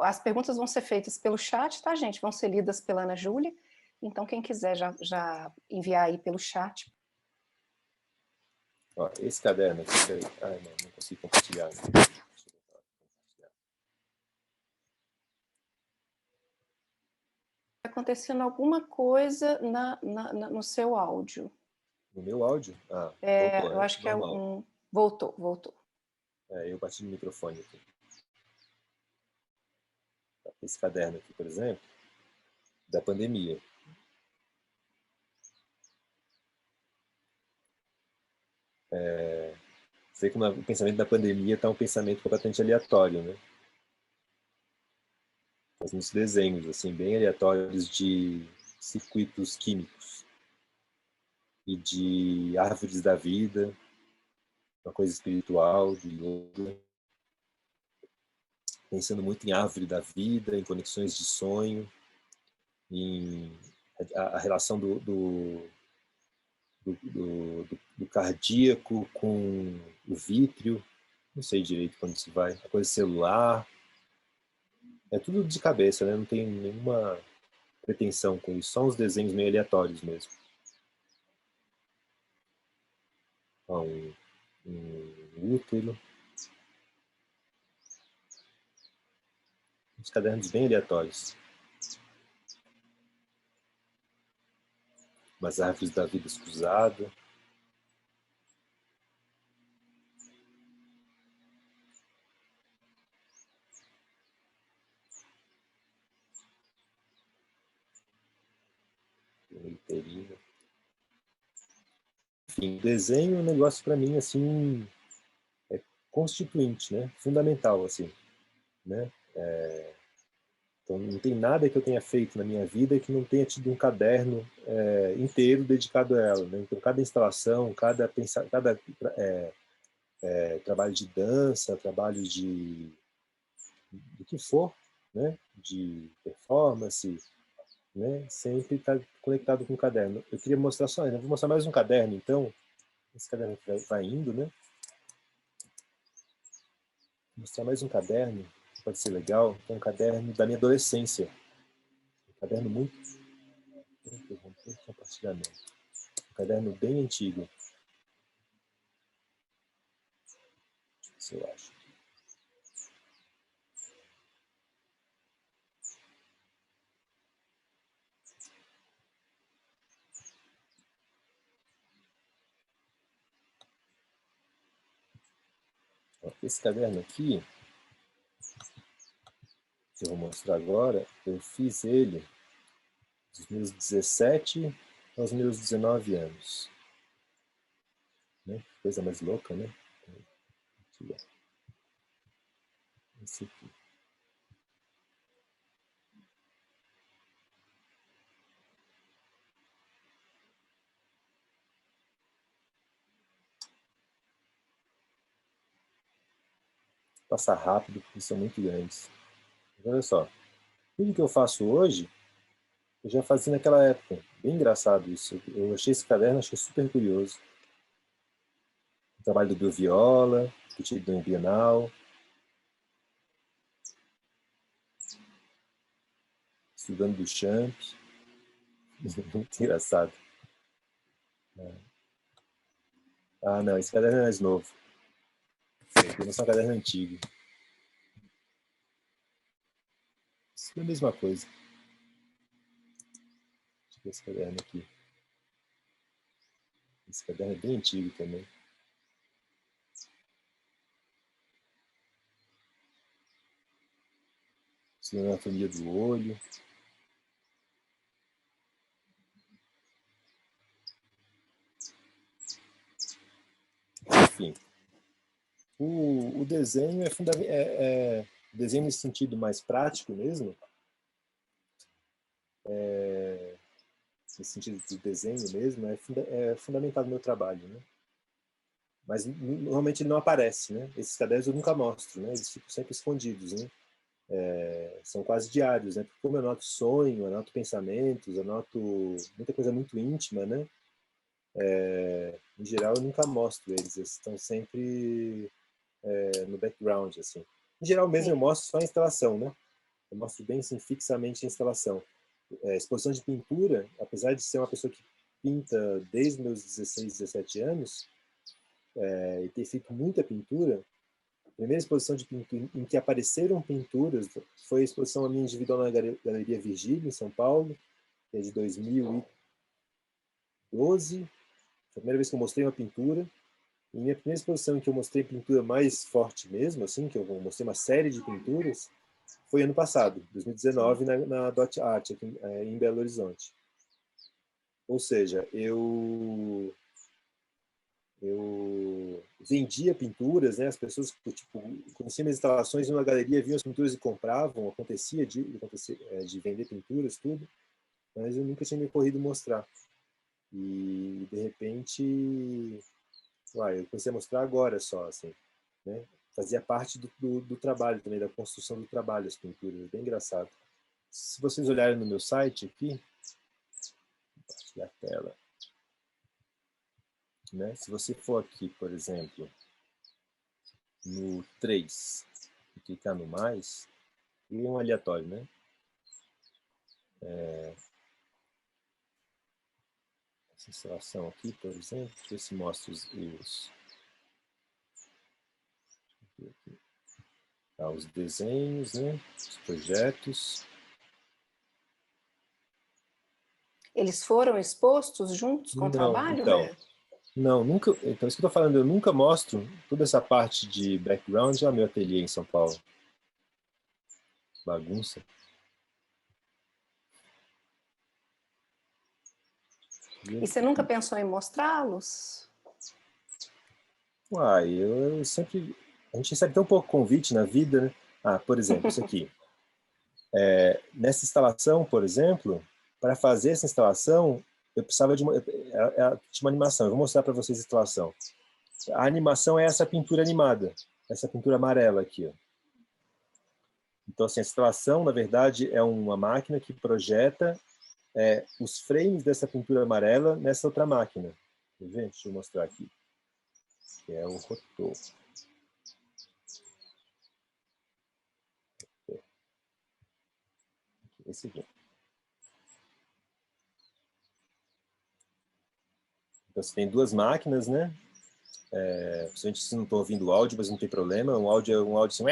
As perguntas vão ser feitas pelo chat, tá, gente? Vão ser lidas pela Ana Júlia. Então, quem quiser já enviar aí pelo chat. Ó, esse caderno aqui, não consigo compartilhar. Está acontecendo alguma coisa no seu áudio. No meu áudio? Voltou, eu acho que normal. Voltou. Eu bati no microfone aqui. Esse caderno aqui, por exemplo, da pandemia. Sei que o pensamento da pandemia está um pensamento completamente aleatório, né? Faz muitos desenhos, assim, bem aleatórios de circuitos químicos e de árvores da vida, uma coisa espiritual, de yoga, pensando muito em árvore da vida, em conexões de sonho, em a relação do cardíaco com o vítreo, não sei direito quando se vai, a coisa celular, é tudo de cabeça, né? Não tem nenhuma pretensão com isso, são os desenhos meio aleatórios mesmo. Um útero, uns cadernos bem aleatórios. Umas árvores da vida cruzada. Enfim, o desenho é um negócio para mim assim constituinte, né? Fundamental assim, né? Então não tem nada que eu tenha feito na minha vida que não tenha tido um caderno inteiro dedicado a ela, né? Então cada instalação, cada trabalho de dança, trabalho do que for, né? De performance, né? Sempre está conectado com o caderno. Eu queria mostrar só, eu vou mostrar mais um caderno, então. Esse caderno vai indo, né? Vou mostrar mais um caderno, que pode ser legal. É um caderno da minha adolescência. Um caderno muito... Interromper compartilhamento. Um caderno bem antigo. Deixa eu ver se eu acho. Esse caderno aqui, que eu vou mostrar agora, eu fiz ele dos meus 17 aos meus 19 anos. Né? Coisa mais louca, né? Aqui, ó. Esse aqui. passar rápido, porque são muito grandes. Mas olha só, tudo que eu faço hoje, eu já fazia naquela época. Bem engraçado isso. Eu achei esse caderno, achei super curioso. O trabalho do Bill Viola, que eu tive do Bienal. Estudando do Champ. Muito engraçado. Ah, não, esse caderno é mais novo. Esse aqui é um caderno antigo. Isso é a mesma coisa. Deixa eu ver esse caderno aqui. Esse caderno é bem antigo também. Estudando a anatomia do olho. Enfim, o desenho é fundamental. Desenho nesse sentido mais prático mesmo. Nesse sentido do desenho mesmo, é fundamental no meu trabalho, né? Mas normalmente ele não aparece, né? Esses cadernos eu nunca mostro, né? Eles ficam sempre escondidos, né? São quase diários, né? Porque como eu anoto sonho, anoto pensamentos, anoto muita coisa muito íntima, né? Em geral eu nunca mostro eles estão sempre no background, assim. Em geral mesmo eu mostro só a instalação, né? Eu mostro bem assim, fixamente a instalação. Exposição de pintura, apesar de ser uma pessoa que pinta desde meus 16, 17 anos, e ter feito muita pintura, a primeira exposição de pintura em que apareceram pinturas foi a exposição minha individual na Galeria Virgílio, em São Paulo, que é de 2012. Foi a primeira vez que eu mostrei uma pintura. E minha primeira exposição em que eu mostrei pintura mais forte mesmo, assim, que eu mostrei uma série de pinturas, foi ano passado, 2019, na Dot Art, aqui em Belo Horizonte. Ou seja, eu vendia pinturas, né? As pessoas tipo, conheciam minhas instalações, iam na galeria, viam as pinturas e compravam, acontecia de vender pinturas, tudo, mas eu nunca tinha me ocorrido mostrar. E, de repente, eu comecei a mostrar agora só, assim, né? Fazia parte do trabalho também, da construção do trabalho, as pinturas, bem engraçado. Se vocês olharem no meu site aqui, vou compartilhar a tela, né? Se você for aqui, por exemplo, no 3 e clicar no mais, e um aleatório, né? Essa instalação aqui, por exemplo, deixa eu ver se mostra os desenhos, né? Os projetos. Eles foram expostos juntos com o trabalho, né? Não, nunca. Então, isso que eu estou falando, eu nunca mostro toda essa parte de background ao meu ateliê em São Paulo. Bagunça. E você nunca pensou em mostrá-los? Eu sempre... A gente recebe tão pouco convite na vida, né? Por exemplo, isso aqui. Nessa instalação, por exemplo, para fazer essa instalação, eu precisava de uma animação. Eu vou mostrar para vocês a instalação. A animação é essa pintura animada, essa pintura amarela aqui, ó. Então, assim, a instalação, na verdade, é uma máquina que projeta os frames dessa pintura amarela nessa outra máquina. Quer ver? Deixa eu mostrar aqui. Que é o rotor. Esse aqui. Então, você tem duas máquinas, né? Principalmente se não estou ouvindo o áudio, mas não tem problema. Um áudio é um áudio assim...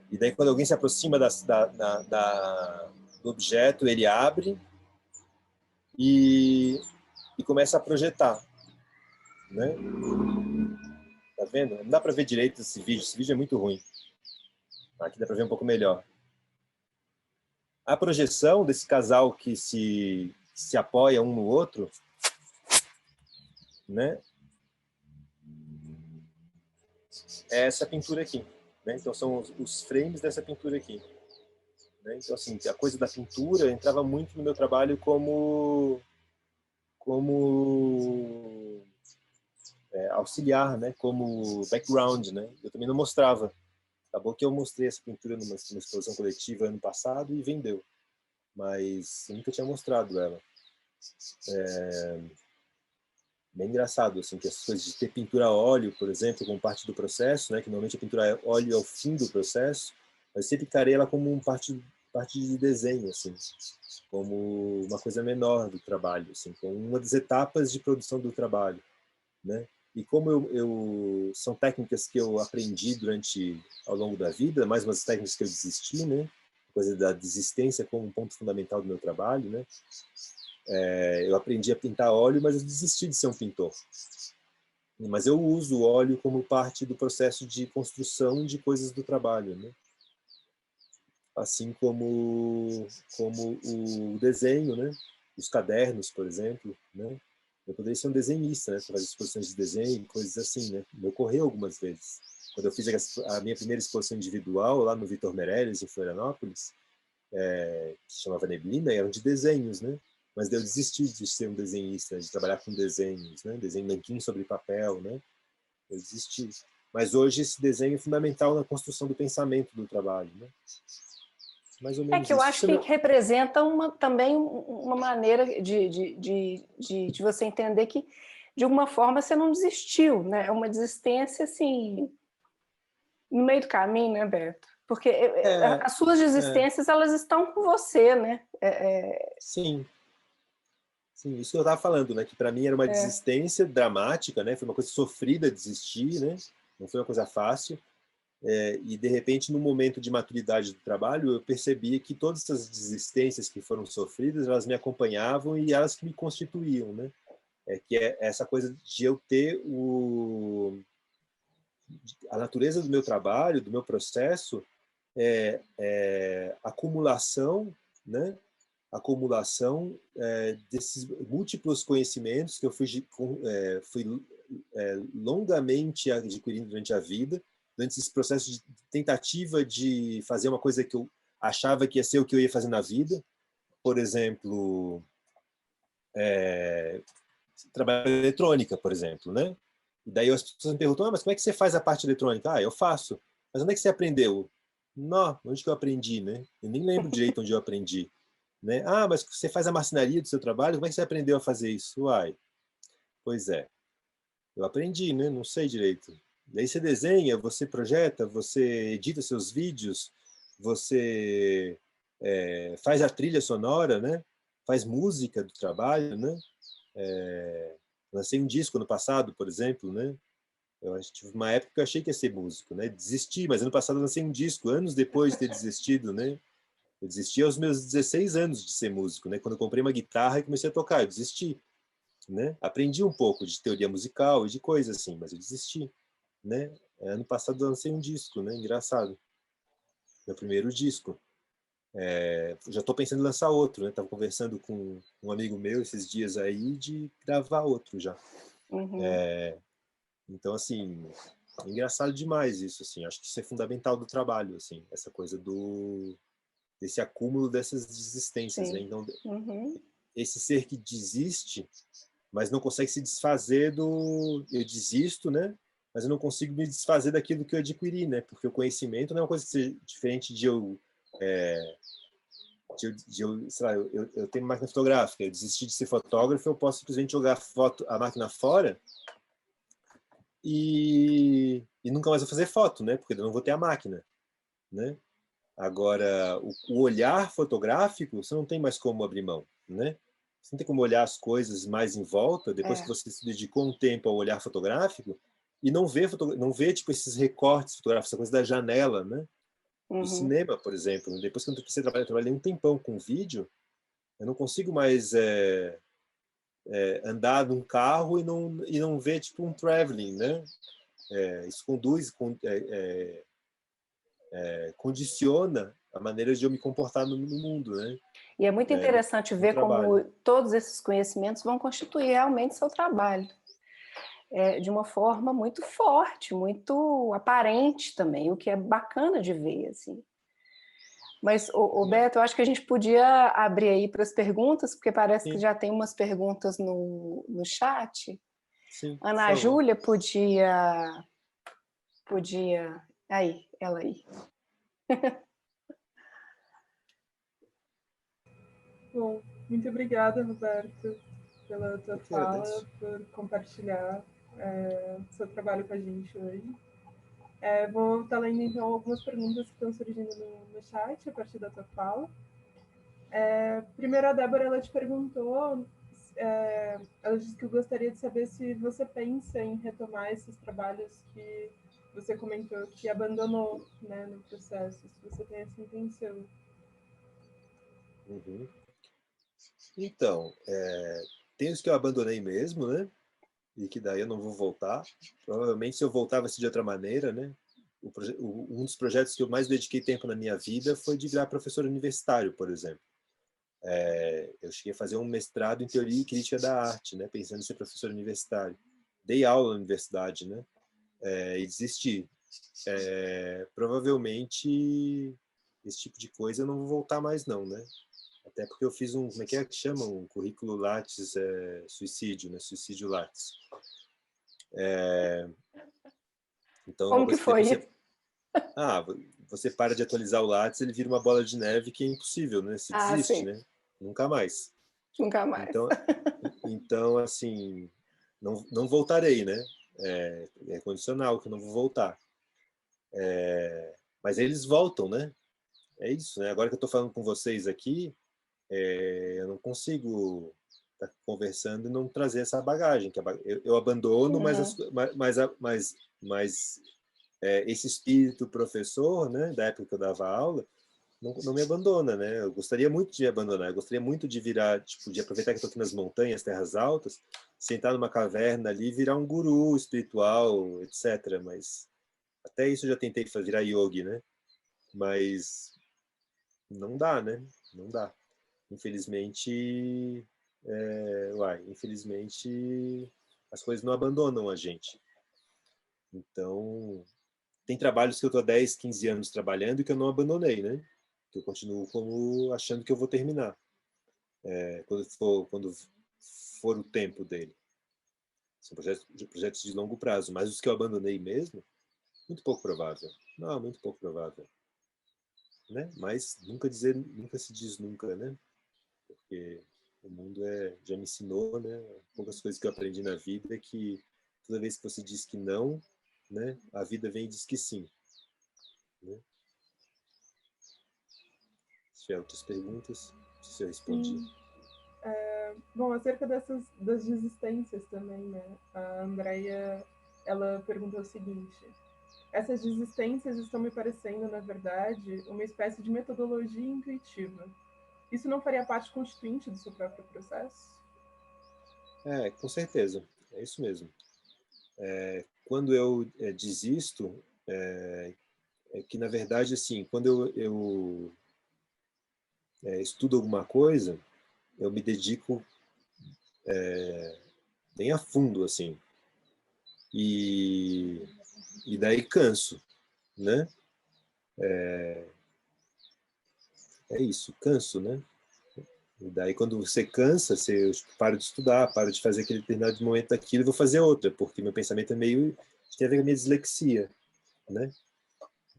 E daí, quando alguém se aproxima do objeto, ele abre e começa a projetar, né? Tá vendo? Não dá para ver direito esse vídeo é muito ruim. Aqui dá para ver um pouco melhor. A projeção desse casal que se apoia um no outro, né? É essa pintura aqui, né? Então são os frames dessa pintura aqui, né? Então assim, a coisa da pintura entrava muito no meu trabalho como auxiliar, né, como background, né? Eu também não mostrava. Acabou que eu mostrei essa pintura numa exposição coletiva ano passado e vendeu, mas eu nunca tinha mostrado ela. Bem engraçado, assim, que essas coisas de ter pintura a óleo, por exemplo, como parte do processo, né, que normalmente a pintura a óleo é o fim do processo, eu sempre encarei ela como parte de desenho, assim, como uma coisa menor do trabalho, assim, como uma das etapas de produção do trabalho, né? E como são técnicas que eu aprendi ao longo da vida, mais umas técnicas que eu desisti, né? Coisa da desistência como um ponto fundamental do meu trabalho, né? Eu aprendi a pintar óleo, mas eu desisti de ser um pintor. Mas eu uso o óleo como parte do processo de construção de coisas do trabalho, né? Assim como o desenho, né? Os cadernos, por exemplo, né? Eu poderia ser um desenhista, né? Fazer exposições de desenho, coisas assim, né? Me ocorreu algumas vezes. Quando eu fiz a minha primeira exposição individual lá no Vitor Meirelles, em Florianópolis, que se chamava Neblina, eram de desenhos, né? Mas eu desisti de ser um desenhista, de trabalhar com desenhos, né? Desenho nanquim sobre papel, né? Eu desisti. Mas hoje esse desenho é fundamental na construção do pensamento do trabalho, né? Mais ou menos Que eu isso. acho que representa também uma maneira de você entender que, de alguma forma, você não desistiu, né? É uma desistência, assim, no meio do caminho, né, Beto? Porque as suas desistências, elas estão com você, né? Sim. Sim, isso que eu estava falando, né? Que para mim era uma desistência dramática, né? Foi uma coisa sofrida desistir, né? Não foi uma coisa fácil. E de repente, no momento de maturidade do trabalho, eu percebia que todas essas desistências que foram sofridas, elas me acompanhavam e elas que me constituíam, né? Que é essa coisa de eu ter a natureza do meu trabalho, do meu processo, acumulação, né? Acumulação desses múltiplos conhecimentos que eu fui longamente adquirindo durante a vida, durante esse processo de tentativa de fazer uma coisa que eu achava que ia ser o que eu ia fazer na vida. Por exemplo, trabalho em eletrônica, por exemplo, né? E daí as pessoas me perguntam, mas como é que você faz a parte eletrônica? Eu faço. Mas onde é que você aprendeu? Não, onde que eu aprendi, né? Eu nem lembro direito onde eu aprendi. Né? Mas você faz a marcenaria do seu trabalho, como é que você aprendeu a fazer isso? Pois é, eu aprendi, né? Não sei direito. Daí você desenha, você projeta, você edita seus vídeos, você faz a trilha sonora, né? Faz música do trabalho, né? Lancei um disco no passado, por exemplo, né? Eu tive uma época que eu achei que ia ser músico, né? Desisti, mas ano passado eu lancei um disco, anos depois de ter desistido, né? Eu desisti aos meus 16 anos de ser músico, né? Quando eu comprei uma guitarra e comecei a tocar, eu desisti, né? Aprendi um pouco de teoria musical e de coisas assim, mas eu desisti, né? Ano passado eu lancei um disco, né? Engraçado. Meu primeiro disco. Já estou pensando em lançar outro, né? Estava conversando com um amigo meu esses dias aí de gravar outro já. Uhum. Então, assim, é engraçado demais isso, assim. Acho que isso é fundamental do trabalho, assim. Essa coisa desse acúmulo dessas desistências, né? Então, esse ser que desiste, mas não consegue se desfazer eu desisto, né? Mas eu não consigo me desfazer daquilo que eu adquiri, né? Porque o conhecimento não é uma coisa diferente de eu sei lá, eu tenho uma máquina fotográfica, eu desisti de ser fotógrafo, eu posso simplesmente jogar a máquina fora e nunca mais vou fazer foto, né? Porque eu não vou ter a máquina, né? Agora, o olhar fotográfico, você não tem mais como abrir mão, né? Você não tem como olhar as coisas mais em volta, depois que você se dedicou um tempo ao olhar fotográfico, e não vê tipo, esses recortes fotográficos, essa coisa da janela, né? Do cinema, por exemplo. Depois que eu comecei a trabalhei um tempão com vídeo, eu não consigo mais andar num carro e não ver tipo um traveling, né? Isso condiciona a maneira de eu me comportar no mundo, né? E é muito interessante ver como todos esses conhecimentos vão constituir realmente seu trabalho. De uma forma muito forte, muito aparente também, o que é bacana de ver, assim. Mas, Beto, eu acho que a gente podia abrir aí para as perguntas, porque parece que já tem umas perguntas no chat. Sim, por Ana favor. Júlia podia... Aí, ela aí. Bom, muito obrigada, Roberto, pela tua Eu que fala, agradeço. por compartilhar seu trabalho com a gente hoje. Vou estar lendo, então, algumas perguntas que estão surgindo no chat a partir da tua fala. Primeiro, a Débora, ela te perguntou, ela disse que gostaria de saber se você pensa em retomar esses trabalhos que você comentou que abandonou, né, no processo, se você tem essa intenção. Uhum. Então, tem os que eu abandonei mesmo, né? E que daí eu não vou voltar. Provavelmente, se eu voltar, vai ser de outra maneira, né? Um dos projetos que eu mais dediquei tempo na minha vida foi de virar professor universitário, por exemplo. Eu cheguei a fazer um mestrado em teoria e crítica da arte, né? Pensando em ser professor universitário. Dei aula na universidade, né? E desisti. Provavelmente, esse tipo de coisa eu não vou voltar mais, não, né? Até porque eu fiz como é que chama? Um currículo Lattes suicídio, né? Suicídio Lattes. Então, Como que depois foi você... isso? Você para de atualizar o Lattes, ele vira uma bola de neve que é impossível, né? Se Ah, desiste, sim. né? Nunca mais. Nunca mais. Então assim, não voltarei, né? É condicional que eu não vou voltar. Mas eles voltam, né? É isso, né? Agora que eu estou falando com vocês aqui, eu não consigo estar conversando e não trazer essa bagagem. Eu abandono, Uhum. mas esse espírito professor, né? Da época que eu dava aula, não me abandona, né? Eu gostaria muito de me abandonar, eu gostaria muito de virar, tipo, de aproveitar que estou aqui nas montanhas, terras altas, sentar numa caverna ali e virar um guru espiritual, etc. Mas até isso eu já tentei fazer, virar yogi, né? Mas não dá, né? Não dá. Infelizmente, infelizmente as coisas não abandonam a gente. Então, tem trabalhos que eu estou há 10, 15 anos trabalhando e que eu não abandonei, né? Que eu continuo como achando que eu vou terminar. Quando for o tempo dele. São projetos de longo prazo, mas os que eu abandonei mesmo, muito pouco provável. Não, muito pouco provável. Né? Mas nunca se diz nunca, né? Porque o mundo já me ensinou, né? Poucas coisas que eu aprendi na vida é que toda vez que você diz que não, né? A vida vem e diz que sim. Né? Se tiver outras perguntas, não sei se eu respondi. Bom, acerca das desistências também, né? A Andrea, ela perguntou o seguinte: essas desistências estão me parecendo, na verdade, uma espécie de metodologia intuitiva. Isso não faria parte constituinte do seu próprio processo? Com certeza. É isso mesmo. Quando eu desisto, que, na verdade, assim, quando eu estudo alguma coisa, eu me dedico bem a fundo, assim. E daí canso, né? É isso, canso, né? E daí quando você cansa, eu paro de estudar, paro de fazer aquele determinado momento daquilo e vou fazer outra, porque meu pensamento tem a ver com a minha dislexia, né?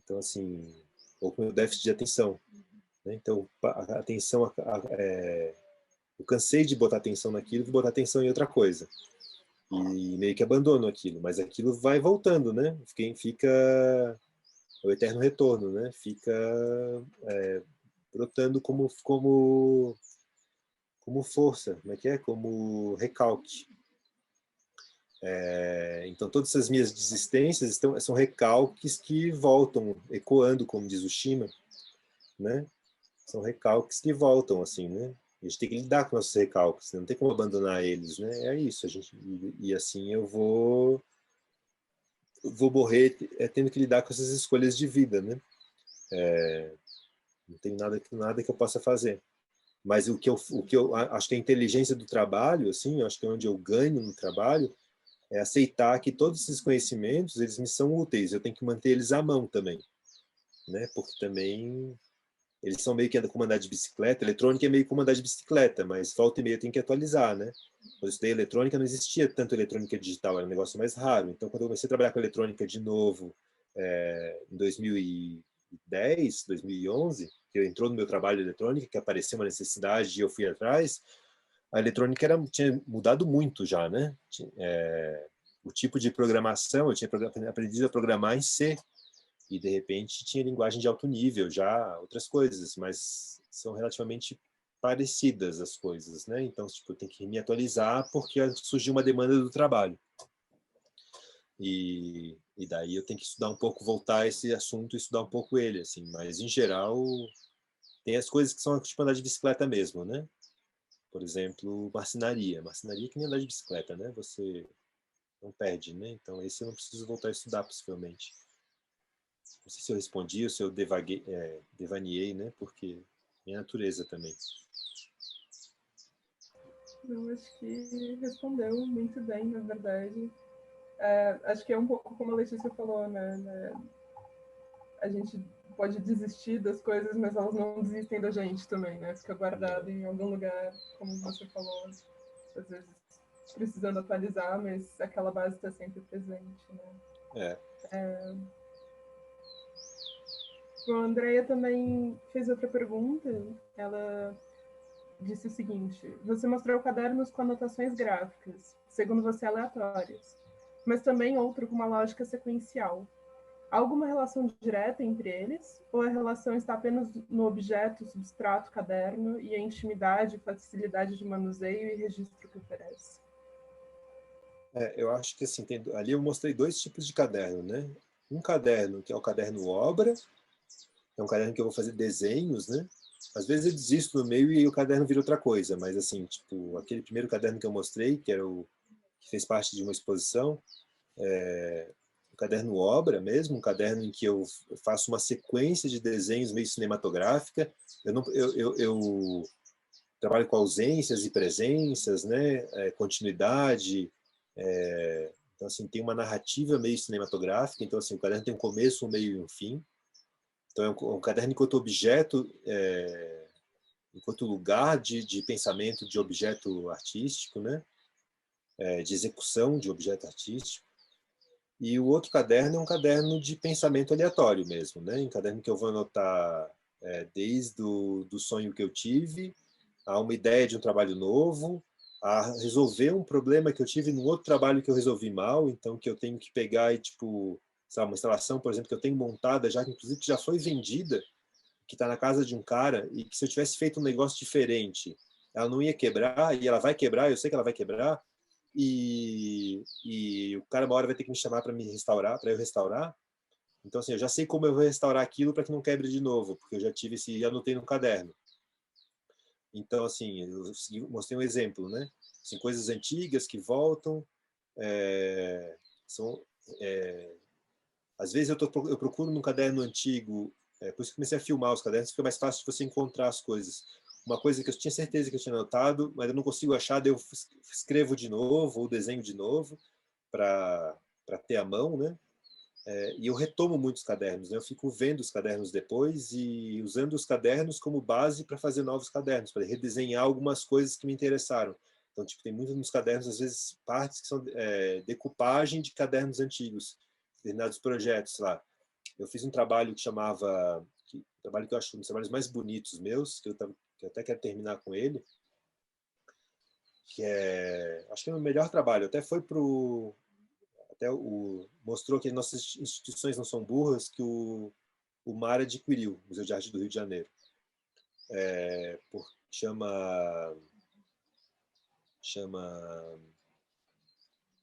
Então, assim, ou com o meu déficit de atenção. Né? Então, a atenção, eu cansei de botar atenção naquilo, vou botar atenção em outra coisa. E meio que abandono aquilo, mas aquilo vai voltando, né? Fica o eterno retorno, né? Fica brotando como força, como é que é? Como recalque. Então, todas essas minhas desistências são recalques que voltam, ecoando, como diz o Shima, né? São recalques que voltam, assim, né? A gente tem que lidar com nossos recalques, né? Não tem como abandonar eles, né? É isso, e assim eu vou morrer tendo que lidar com essas escolhas de vida, né? Não tem nada que eu possa fazer. Mas o que eu acho que a inteligência do trabalho, assim, eu acho que é onde eu ganho no trabalho, é aceitar que todos esses conhecimentos, eles me são úteis, eu tenho que manter eles à mão também, né? Porque também eles são meio que como andar de bicicleta, eletrônica é meio como andar de bicicleta, mas volta e meia tem que atualizar, né? eu estudei eletrônica, não existia tanto eletrônica digital, era um negócio mais raro. Então, quando eu comecei a trabalhar com eletrônica de novo, em 2010, 2011, que entrou no meu trabalho de eletrônica, que apareceu uma necessidade e eu fui atrás, a eletrônica tinha mudado muito já, né? O tipo de programação, eu tinha aprendido a programar em C, e de repente tinha linguagem de alto nível, já outras coisas, mas são relativamente parecidas as coisas, né? Então, tipo, eu tenho que me atualizar porque surgiu uma demanda do trabalho. E daí eu tenho que estudar um pouco, voltar a esse assunto e estudar um pouco ele, assim. Mas, em geral, tem as coisas que são tipo andar de bicicleta mesmo, né? Por exemplo, marcenaria. Marcenaria é que nem andar de bicicleta, né? Você não perde, né? Então, esse eu não preciso voltar a estudar, possivelmente. Não sei se eu respondi ou se eu devaneei, né? Porque é natureza também. Eu acho que respondeu muito bem, na verdade. Acho que é um pouco como a Letícia falou, né? A gente pode desistir das coisas, mas elas não desistem da gente também, né? Fica guardado em algum lugar, como você falou, às vezes precisando atualizar, mas aquela base está sempre presente, né? Bom, a Andrea também fez outra pergunta. Ela disse o seguinte: você mostrou cadernos com anotações gráficas, segundo você aleatórias, mas também outro com uma lógica sequencial. Há alguma relação direta entre eles? Ou a relação está apenas no objeto, substrato, caderno e a intimidade, facilidade de manuseio e registro que oferece? Eu acho que assim, ali eu mostrei dois tipos de caderno, né? Um caderno que é o caderno obra, é um caderno que eu vou fazer desenhos, né? Às vezes eu desisto no meio e o caderno vira outra coisa, mas assim, tipo, aquele primeiro caderno que eu mostrei, que era que fez parte de uma exposição, um caderno obra mesmo, um caderno em que eu faço uma sequência de desenhos meio cinematográfica. Eu trabalho com ausências e presenças, né? Continuidade. Então, assim, tem uma narrativa meio cinematográfica. Então, assim, o caderno tem um começo, um meio e um fim. Então, é um caderno enquanto objeto, enquanto lugar de pensamento de objeto artístico, né? De execução de objeto artístico. E o outro caderno é um caderno de pensamento aleatório mesmo, né? Um caderno que eu vou anotar desde do sonho que eu tive, a uma ideia de um trabalho novo, a resolver um problema que eu tive num outro trabalho que eu resolvi mal, então que eu tenho que pegar e, tipo, sabe, uma instalação, por exemplo, que eu tenho montada já, que inclusive já foi vendida, que está na casa de um cara, e que se eu tivesse feito um negócio diferente, ela não ia quebrar, e ela vai quebrar, eu sei que ela vai quebrar, e o cara uma hora vai ter que me chamar para me restaurar, para eu restaurar. Então, assim, eu já sei como eu vou restaurar aquilo para que não quebre de novo, porque eu já tive esse, anotei no caderno. Então, assim, eu mostrei um exemplo, né? Assim, coisas antigas que voltam, são, às vezes eu procuro num caderno antigo, por isso que comecei a filmar os cadernos, fica mais fácil de você encontrar as coisas. Uma coisa que eu tinha certeza que eu tinha anotado, mas eu não consigo achar, daí eu escrevo de novo, ou desenho de novo, para ter a mão, né? E eu retomo muitos cadernos, né? Eu fico vendo os cadernos depois e usando os cadernos como base para fazer novos cadernos, para redesenhar algumas coisas que me interessaram. Então, tipo, tem muitos nos cadernos, às vezes, partes que são decupagem de cadernos antigos, determinados projetos lá. Eu fiz um trabalho que chamava, um trabalho que eu acho um dos trabalhos mais bonitos meus, que eu até quero terminar com ele, que acho que é o melhor trabalho, mostrou que nossas instituições não são burras, que o MAR adquiriu, Museu de Arte do Rio de Janeiro. Chama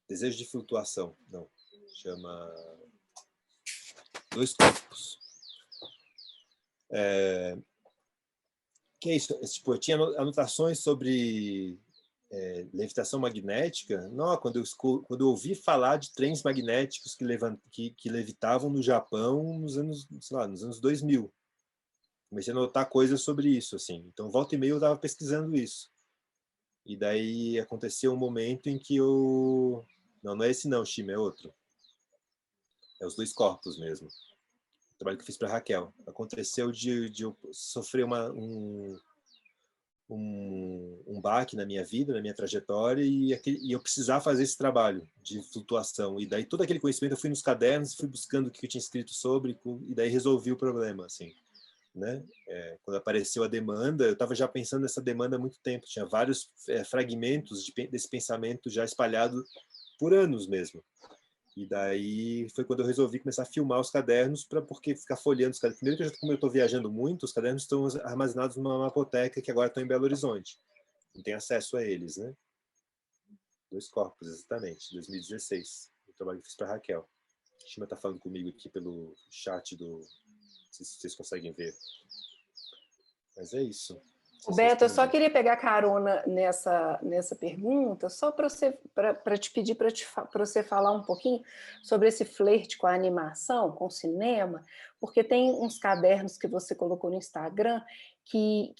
Desejo de Flutuação, não, chama Dois Corpos. Que é isso? Tipo, eu tinha anotações sobre levitação magnética. Não, quando eu ouvi falar de trens magnéticos que levitavam no Japão nos anos, sei lá, nos anos 2000. Comecei a notar coisas sobre isso, assim. Então, volta e meia eu estava pesquisando isso. E daí aconteceu um momento em que eu... Não é esse não, Chima, é outro. É Os Dois Corpos mesmo. O trabalho que eu fiz para Raquel. Aconteceu de eu sofrer um um baque na minha vida, na minha trajetória, e eu precisar fazer esse trabalho de flutuação. E daí todo aquele conhecimento eu fui nos cadernos, fui buscando o que eu tinha escrito sobre, e daí resolvi o problema, assim, né? Quando apareceu a demanda, eu estava já pensando nessa demanda há muito tempo, tinha vários fragmentos desse pensamento já espalhado por anos mesmo. E daí foi quando eu resolvi começar a filmar os cadernos, porque ficar folheando os cadernos. Primeiro que como eu estou viajando muito, os cadernos estão armazenados numa mapoteca que agora estão em Belo Horizonte. Não tem acesso a eles, né? 2 corpos, exatamente, 2016. O trabalho que fiz para a Raquel. A Shima está falando comigo aqui pelo chat do... Não sei se vocês conseguem ver. Mas é isso. Beto, eu só queria pegar carona nessa pergunta, só para te pedir para você falar um pouquinho sobre esse flerte com a animação, com o cinema, porque tem uns cadernos que você colocou no Instagram que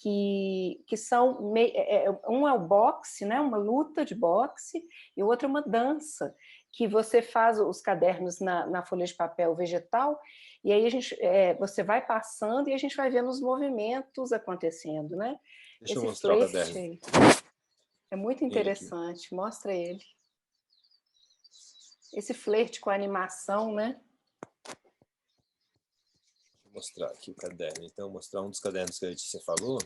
são... um é o boxe, né, uma luta de boxe, e o outro é uma dança, que você faz os cadernos na folha de papel vegetal, e aí você vai passando e a gente vai vendo os movimentos acontecendo, né? Deixa eu Esse mostrar o flerte caderno. é muito interessante, mostra ele. Esse flerte com a animação, né? Vou mostrar aqui o caderno. Então, vou mostrar um dos cadernos que a Letícia falou.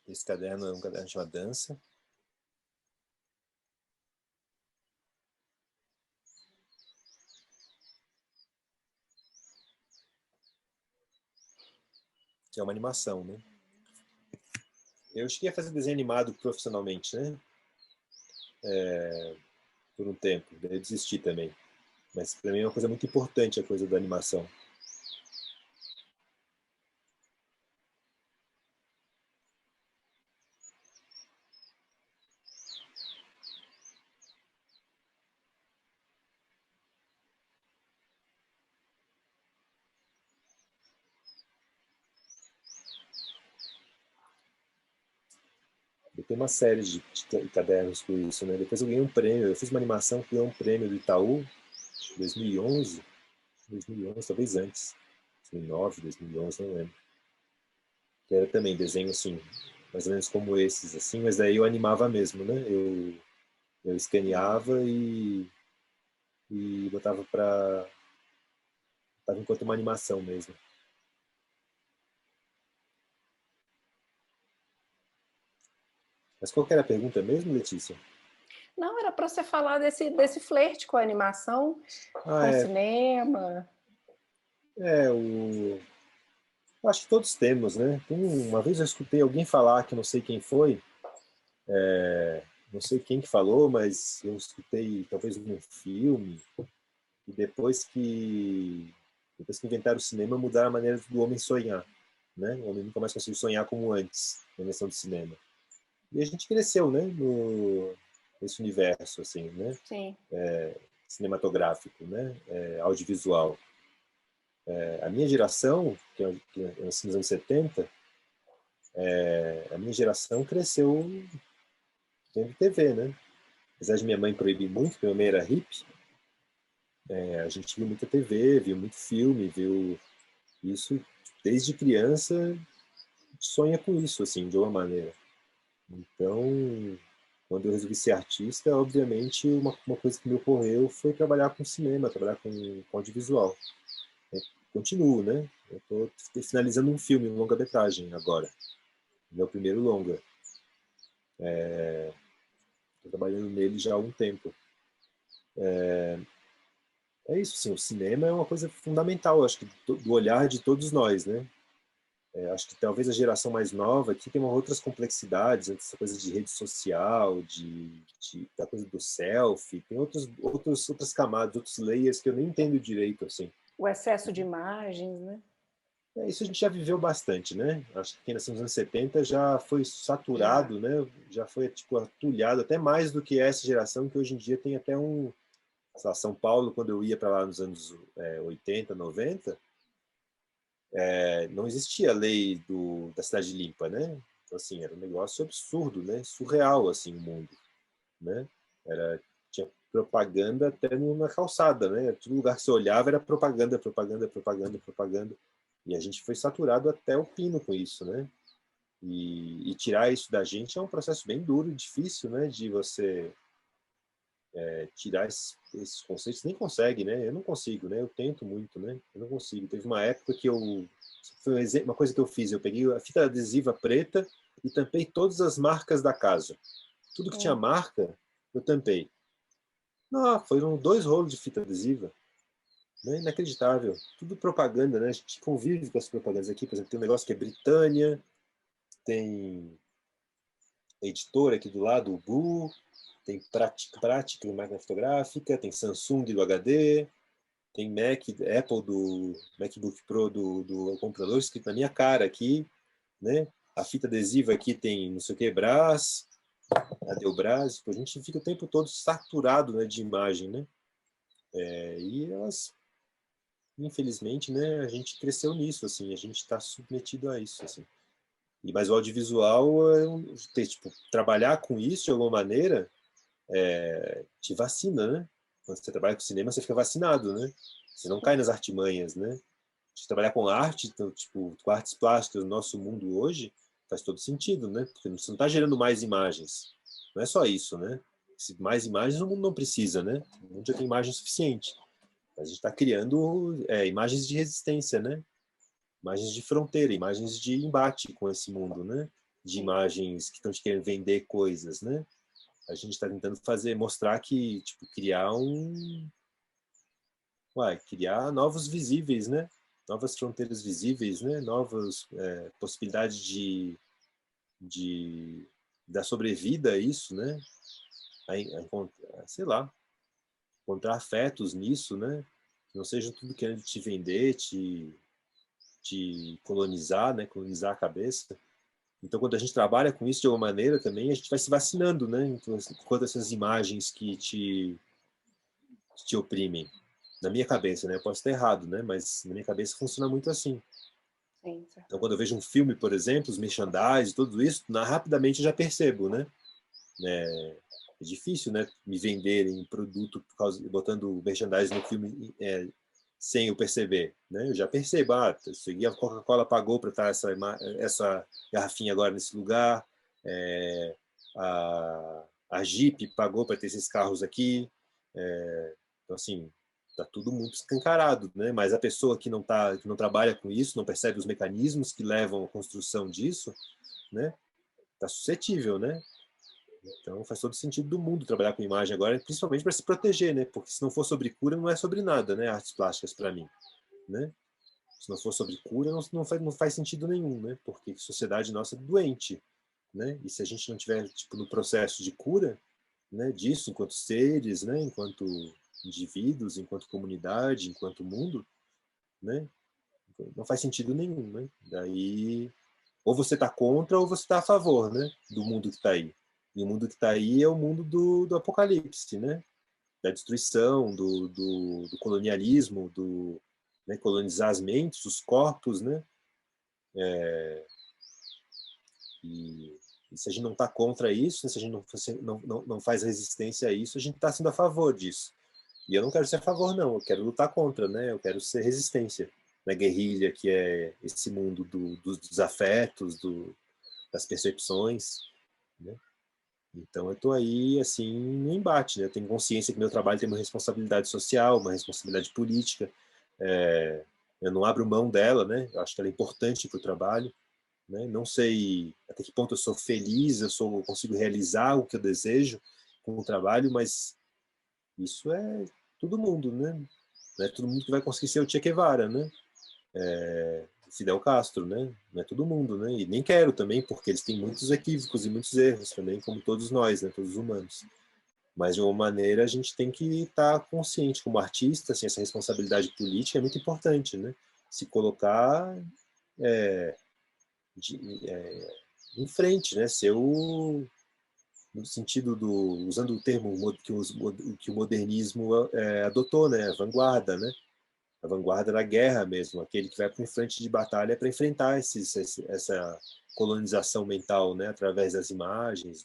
Esse caderno é um caderno chamado Dança. Que é uma animação, né? Eu cheguei a fazer desenho animado profissionalmente, né? Por um tempo. Daí eu desisti também. Mas para mim é uma coisa muito importante a coisa da animação. Eu tenho uma série de cadernos por isso, né? Depois eu ganhei um prêmio. Eu fiz uma animação que ganhou um prêmio do Itaú, 2011, talvez antes. 2009, 2011, não lembro. Que era também desenho assim, mais ou menos como esses, assim, mas daí eu animava mesmo, né? Eu escaneava e botava enquanto uma animação mesmo. Mas qual que era a pergunta mesmo, Letícia? Não, era para você falar desse flerte com a animação, com o cinema. Eu acho que todos temos, né? Uma vez eu escutei alguém falar, que não sei quem foi, não sei quem que falou, mas eu escutei talvez num filme, e depois que inventaram o cinema, mudaram a maneira do homem sonhar, né? O homem nunca mais conseguiu sonhar como antes, na invenção do cinema. E a gente cresceu, né? Nesse universo, assim, né? Sim. Cinematográfico, né? Audiovisual. A minha geração, que eu nasci nos anos 70, a minha geração cresceu vendo TV, né? Apesar de minha mãe proibir muito, porque minha mãe era hippie, a gente viu muita TV, viu muito filme, viu isso desde criança, sonha com isso, assim, de uma maneira. Então, quando eu resolvi ser artista, obviamente, uma coisa que me ocorreu foi trabalhar com cinema, trabalhar com audiovisual. Continuo, né? Eu estou finalizando um filme, um longa-metragem agora. Meu primeiro longa. Estou trabalhando nele já há um tempo. É isso, sim, o cinema é uma coisa fundamental, acho que do olhar de todos nós, né? Acho que talvez a geração mais nova aqui tem outras complexidades, essa coisa de rede social, da coisa do selfie, tem outras camadas, outros layers que eu nem entendo direito, assim. O excesso de imagens, né? Isso a gente já viveu bastante, né? Acho que quem nasceu nos anos 70 já foi saturado, né? Já foi tipo atulhado, até mais do que essa geração, que hoje em dia tem até sei lá, São Paulo, quando eu ia para lá nos anos 80, 90, não existia a lei da cidade limpa, né? Então, assim, era um negócio absurdo, né? Surreal, assim, o mundo, né? Tinha propaganda até na calçada, né? Todo lugar que você olhava era propaganda, propaganda, propaganda, propaganda. E a gente foi saturado até o pino com isso, né? E tirar isso da gente é um processo bem duro e difícil, né? De você tirar esses conceitos. Nem consegue, né? Eu não consigo, né? Eu tento muito, né? Eu não consigo. Teve uma época que foi uma coisa que eu fiz. Eu peguei a fita adesiva preta e tampei todas as marcas da casa. Tudo que tinha marca, eu tampei. Não, foram 2 rolos de fita adesiva. Né? Inacreditável. Tudo propaganda, né? A gente convive com as propagandas aqui. Por exemplo, tem um negócio que é Britânia, tem editora aqui do lado, o Bu, tem Prática máquina fotográfica, tem Samsung do HD, tem Apple do MacBook Pro do comprador, escrito na minha cara aqui, né? A fita adesiva aqui tem não sei o que, Brás, Adelbras, a gente fica o tempo todo saturado, né, de imagem, né? E elas, infelizmente, né, a gente cresceu nisso, assim, a gente está submetido a isso, assim. Mas o audiovisual, tipo, trabalhar com isso de alguma maneira, te vacina, né? Quando você trabalha com cinema, você fica vacinado, né? Você não cai nas artimanhas, né? De trabalhar com arte, então, tipo, com artes plásticas no nosso mundo hoje, faz todo sentido, né? Porque você não está gerando mais imagens. Não é só isso, né? Mais imagens o mundo não precisa, né? O mundo já tem imagem suficiente. Mas a gente está criando imagens de resistência, né? Imagens de fronteira, imagens de embate com esse mundo, né? De imagens que estão te querendo vender coisas, né? A gente está tentando mostrar que, tipo, criar novos visíveis, né? Novas fronteiras visíveis, né? Novas possibilidades da sobrevida a isso, né? Sei lá, encontrar afetos nisso, né? Que não seja tudo querendo te vender, te colonizar, né? Colonizar a cabeça. Então, quando a gente trabalha com isso de alguma maneira também, a gente vai se vacinando, né? Enquanto essas imagens que te oprimem. Na minha cabeça, né? Eu posso estar errado, né? Mas na minha cabeça funciona muito assim. Sim, então, quando eu vejo um filme, por exemplo, os merchandise, tudo isso, rapidamente eu já percebo, né? É difícil, né? Me venderem produto botando merchandise no filme sem eu perceber, né? Eu já percebo, a Coca-Cola pagou para estar essa garrafinha agora nesse lugar, a Jeep pagou para ter esses carros aqui, então assim, tá tudo muito escancarado, né? Mas a pessoa que não trabalha com isso, não percebe os mecanismos que levam à construção disso, né? Tá suscetível, né? Então faz todo sentido do mundo trabalhar com imagem agora, principalmente para se proteger, né? Porque se não for sobre cura, não é sobre nada, né? Artes plásticas para mim, né? Se não for sobre cura, não faz sentido nenhum, né? Porque a sociedade nossa é doente, né? E se a gente não tiver tipo no processo de cura, né? Disso enquanto seres, né? Enquanto indivíduos, enquanto comunidade, enquanto mundo, né? Não faz sentido nenhum, né? Daí ou você está contra ou você está a favor, né? Do mundo que está aí. E o mundo que está aí é o mundo do apocalipse, né? Da destruição, do colonialismo, né? Colonizar as mentes, os corpos, né? E se a gente não está contra isso, se a gente não faz resistência a isso, a gente está sendo a favor disso. E eu não quero ser a favor, não. Eu quero lutar contra, né? Eu quero ser resistência na guerrilha, que é esse mundo dos afetos, das percepções, né? Então eu estou aí, assim, no embate, né? Eu tenho consciência que meu trabalho tem uma responsabilidade social, uma responsabilidade política. Eu não abro mão dela, né? Eu acho que ela é importante para o trabalho, né? Não sei até que ponto eu sou feliz, eu consigo realizar o que eu desejo com o trabalho, mas isso é todo mundo, né? Não é todo mundo que vai conseguir ser o Che Guevara, né? Fidel Castro, né? Não é todo mundo, né? E nem quero também, porque eles têm muitos equívocos e muitos erros também, como todos nós, né? Todos os humanos. Mas de uma maneira a gente tem que estar consciente como artista, assim, essa responsabilidade política é muito importante, né? Se colocar em frente, né? Ser no sentido usando o termo que o modernismo adotou, né? A vanguarda, né? A vanguarda da guerra mesmo, aquele que vai para em frente de batalha para enfrentar essa colonização mental, né? Através das imagens,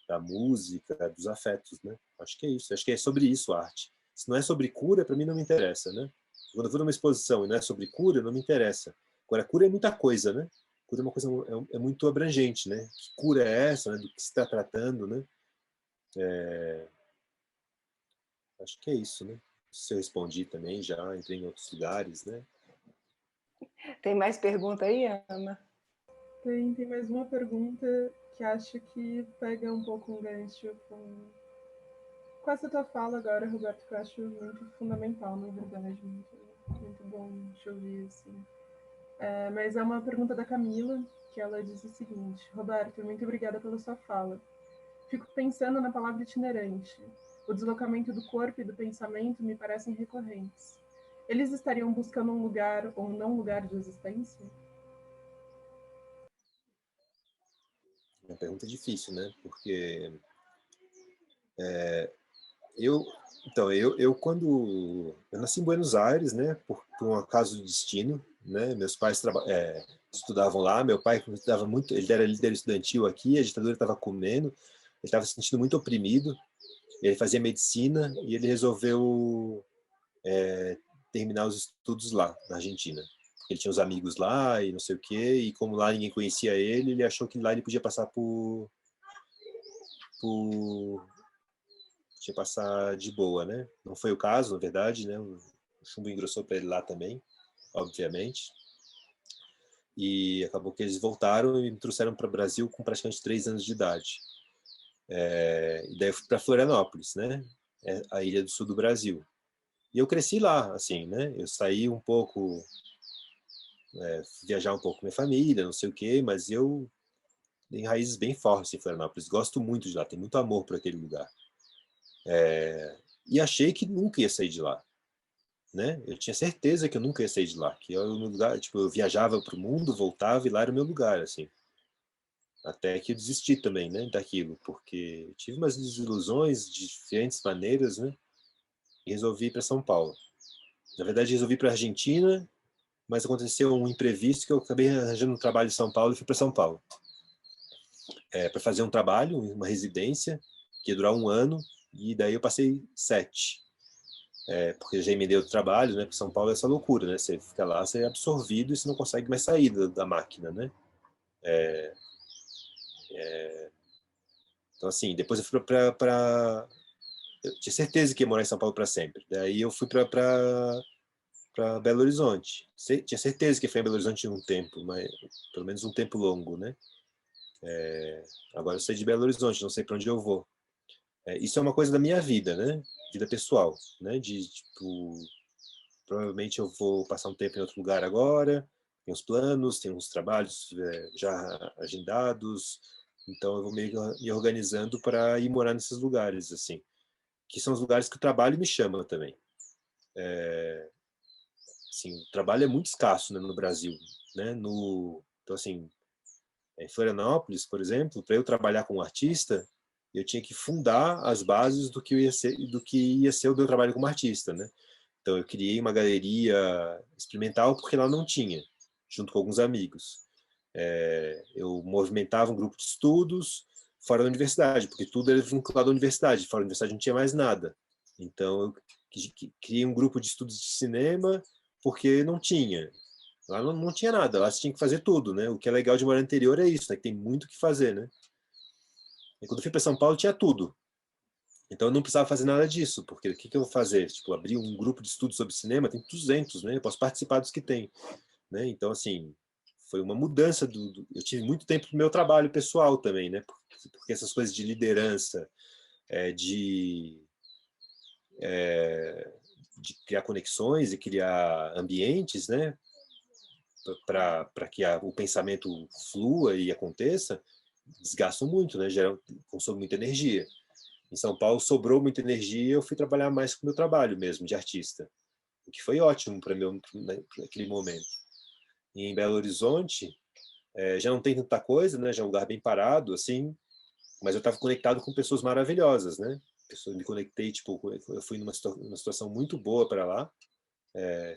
da música, dos afetos, né? Acho que é isso. Acho que é sobre isso a arte. Se não é sobre cura, para mim não me interessa, né? Quando eu vou numa exposição e não é sobre cura, não me interessa. Agora, cura é muita coisa, né? Cura é uma coisa é muito abrangente, né? Que cura é essa, né? Do que se está tratando, né? Acho que é isso, né? Se eu respondi também, já entrei em outros lugares, né? Tem mais pergunta aí, Ana? Tem mais uma pergunta que acho que pega um pouco um gancho com essa tua fala agora, Roberto, que eu acho muito fundamental, na verdade, muito bom te ouvir, assim. Mas é uma pergunta da Camila, que ela diz o seguinte: Roberto, muito obrigada pela sua fala. Fico pensando na palavra itinerante. O deslocamento do corpo e do pensamento me parecem recorrentes. Eles estariam buscando um lugar ou não lugar de existência? É uma pergunta difícil, né? Porque eu, então, eu quando eu nasci em Buenos Aires, né? Por um acaso do destino, né? Meus pais estudavam lá. Meu pai estudava muito, ele era líder estudantil aqui. A ditadura estava comendo, ele estava se sentindo muito oprimido. Ele fazia medicina e ele resolveu terminar os estudos lá na Argentina. Ele tinha os amigos lá e não sei o quê, e como lá ninguém conhecia ele, ele achou que lá ele podia passar podia passar de boa, né? Não foi o caso, na verdade, né? O chumbo engrossou para ele lá também, obviamente. E acabou que eles voltaram e me trouxeram para o Brasil com praticamente 3 anos de idade. E daí eu fui para Florianópolis, né? A ilha do sul do Brasil. E eu cresci lá, assim, né? Eu saí um pouco, viajar um pouco com minha família, não sei o quê, mas eu tenho raízes bem fortes em Florianópolis. Gosto muito de lá, tenho muito amor por aquele lugar. E achei que nunca ia sair de lá, né? Eu tinha certeza que eu nunca ia sair de lá, que eu, no lugar, tipo, eu viajava para o mundo, voltava e lá era o meu lugar, assim. Até que eu desisti também, né, daquilo, porque tive umas desilusões de diferentes maneiras, né? E resolvi ir para São Paulo. Na verdade, resolvi ir para a Argentina, mas aconteceu um imprevisto que eu acabei arranjando um trabalho em São Paulo e fui para São Paulo. Para fazer um trabalho, uma residência, que ia durar 1 ano, e daí eu passei 7. Porque eu já emendei outro trabalho, né? Porque São Paulo é essa loucura, né? Você fica lá, você é absorvido e você não consegue mais sair da máquina, né? Então, assim, depois eu fui para... Eu tinha certeza que ia morar em São Paulo para sempre. Daí eu fui para Belo Horizonte. Tinha certeza que foi em Belo Horizonte um tempo, mas pelo menos um tempo longo, né? Agora eu saí de Belo Horizonte, não sei para onde eu vou. Isso é uma coisa da minha vida, né? Vida pessoal, né? De, tipo, provavelmente eu vou passar um tempo em outro lugar agora, tem uns planos, tem uns trabalhos já agendados, então eu vou meio me organizando para ir morar nesses lugares, assim, que são os lugares que o trabalho me chama também. Assim, o trabalho é muito escasso, né, no Brasil, né? Então, assim, em Florianópolis, por exemplo, para eu trabalhar com um artista, eu tinha que fundar as bases do que ia ser o meu trabalho como artista, né? Então eu criei uma galeria experimental porque lá não tinha, junto com alguns amigos. Eu movimentava um grupo de estudos fora da universidade, porque tudo era vinculado à universidade. Fora da universidade não tinha mais nada. Então eu criei um grupo de estudos de cinema porque não tinha. Lá não tinha nada, lá você tinha que fazer tudo, né? O que é legal de morar no interior é isso, né? Que tem muito o que fazer, né? E quando eu fui para São Paulo tinha tudo. Então eu não precisava fazer nada disso, porque o que eu vou fazer? Tipo, abrir um grupo de estudos sobre cinema, tem 200, né? Eu posso participar dos que tem, né? Então, assim, foi uma mudança eu tive muito tempo no meu trabalho pessoal também, né? Porque essas coisas de liderança, de criar conexões e criar ambientes, né? Para que o pensamento flua e aconteça, desgastam muito, né? Consome muita energia. Em São Paulo sobrou muita energia, eu fui trabalhar mais com o meu trabalho mesmo, de artista, o que foi ótimo para mim naquele momento. E em Belo Horizonte, já não tem tanta coisa, né? Já é um lugar bem parado, assim, mas eu estava conectado com pessoas maravilhosas, né? Me conectei, tipo, eu fui numa situação muito boa para lá,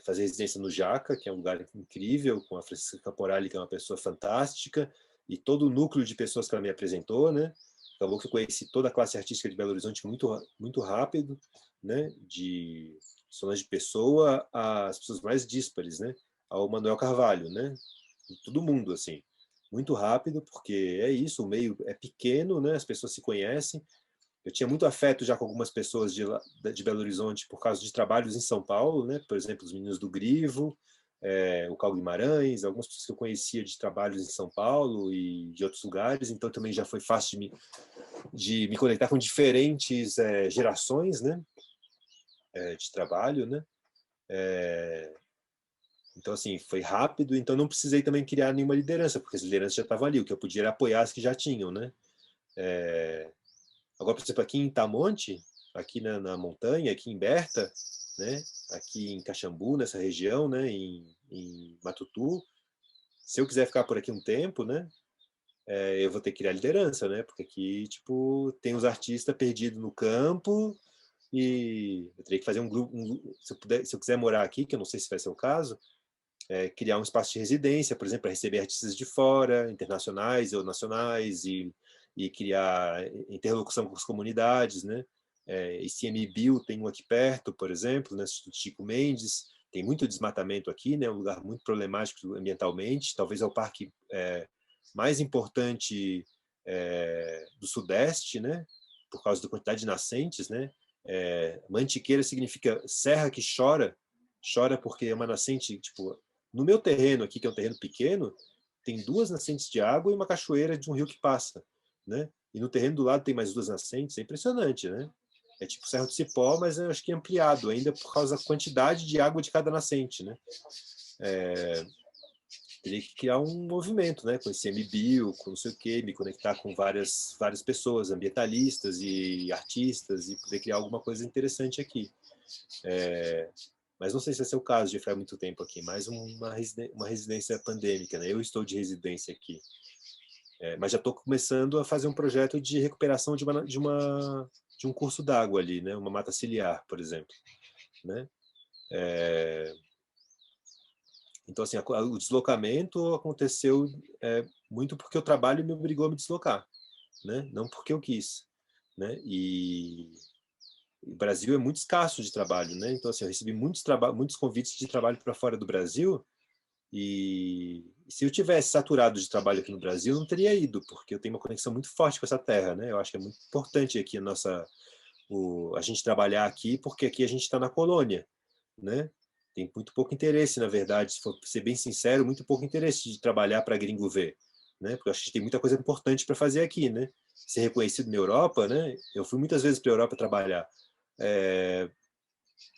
fazer residência no Jaca, que é um lugar incrível, com a Francisca Caporali, que é uma pessoa fantástica, e todo o núcleo de pessoas que ela me apresentou, né? acabou que eu conheci toda a classe artística de Belo Horizonte muito rápido, né? De Solange Pessoa às pessoas mais díspares, né? Ao Manuel Carvalho, né? De todo mundo, assim. Muito rápido, porque é isso, o meio é pequeno, né? As pessoas se conhecem. Eu tinha muito afeto já com algumas pessoas de Belo Horizonte por causa de trabalhos em São Paulo, né? Por exemplo, os meninos do Grivo, o Cal Guimarães, algumas pessoas que eu conhecia de trabalhos em São Paulo e de outros lugares, então também já foi fácil de me conectar com diferentes gerações, né? De trabalho, né? Então, assim, foi rápido, então não precisei também criar nenhuma liderança, porque as lideranças já estavam ali, o que eu podia era apoiar as que já tinham, né? Agora, por exemplo, aqui em Tamonte, aqui na montanha, aqui em Berta, né? Aqui em Caxambu, nessa região, né? Em Matutu, se eu quiser ficar por aqui um tempo, né? Eu vou ter que criar liderança, né? Porque aqui, tipo, tem os artistas perdidos no campo e eu teria que fazer um grupo, se eu quiser morar aqui, que eu não sei se vai ser o caso, criar um espaço de residência, por exemplo, para receber artistas de fora, internacionais ou nacionais, e criar interlocução com as comunidades, né? ICMBio tem um aqui perto, por exemplo, né? Instituto Chico Mendes, tem muito desmatamento aqui, né? Um lugar muito problemático ambientalmente, talvez é o parque mais importante do Sudeste, né? Por causa da quantidade de nascentes, né? Mantiqueira significa serra que chora porque é uma nascente, tipo, no meu terreno aqui, que é um terreno pequeno, tem 2 nascentes de água e uma cachoeira de um rio que passa, né? E no terreno do lado tem mais 2 nascentes, é impressionante, né? É tipo Serra do Cipó, mas eu acho que é ampliado ainda por causa da quantidade de água de cada nascente, né? Teria que criar um movimento, né? Com esse MBio, com não sei o quê, me conectar com várias pessoas, ambientalistas e artistas, e poder criar alguma coisa interessante aqui. Mas não sei se é o caso de ficar muito tempo aqui, mais uma residência pandêmica, né? Eu estou de residência aqui. Mas já estou começando a fazer um projeto de recuperação de um curso d'água ali, né? Uma mata ciliar, por exemplo, né? Então, assim, o deslocamento aconteceu muito porque o trabalho me obrigou a me deslocar, né? Não porque eu quis, né? E o Brasil é muito escasso de trabalho, né? Então, assim, eu recebi muitos convites de trabalho para fora do Brasil e se eu tivesse saturado de trabalho aqui no Brasil, eu não teria ido, porque eu tenho uma conexão muito forte com essa terra, né? Eu acho que é muito importante aqui a gente trabalhar aqui, porque aqui a gente está na colônia, né? Tem muito pouco interesse, na verdade, se for ser bem sincero, muito pouco interesse de trabalhar para gringo ver, né? Porque eu acho que tem muita coisa importante para fazer aqui, né? Ser reconhecido na Europa, né? Eu fui muitas vezes para a Europa trabalhar,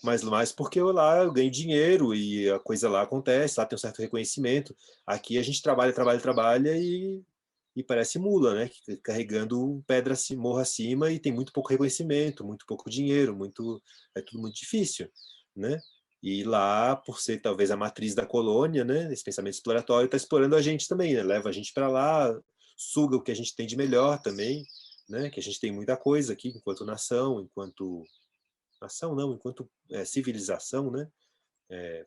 mas mais porque eu ganho dinheiro e a coisa lá acontece, lá tem um certo reconhecimento. Aqui a gente trabalha e parece mula, né? Carregando pedra morro acima e tem muito pouco reconhecimento, muito pouco dinheiro, é tudo muito difícil, né? E lá, por ser talvez a matriz da colônia, né? Esse pensamento exploratório está explorando a gente também, né? Leva a gente para lá, suga o que a gente tem de melhor também, né? Que a gente tem muita coisa aqui enquanto nação, enquanto civilização, né?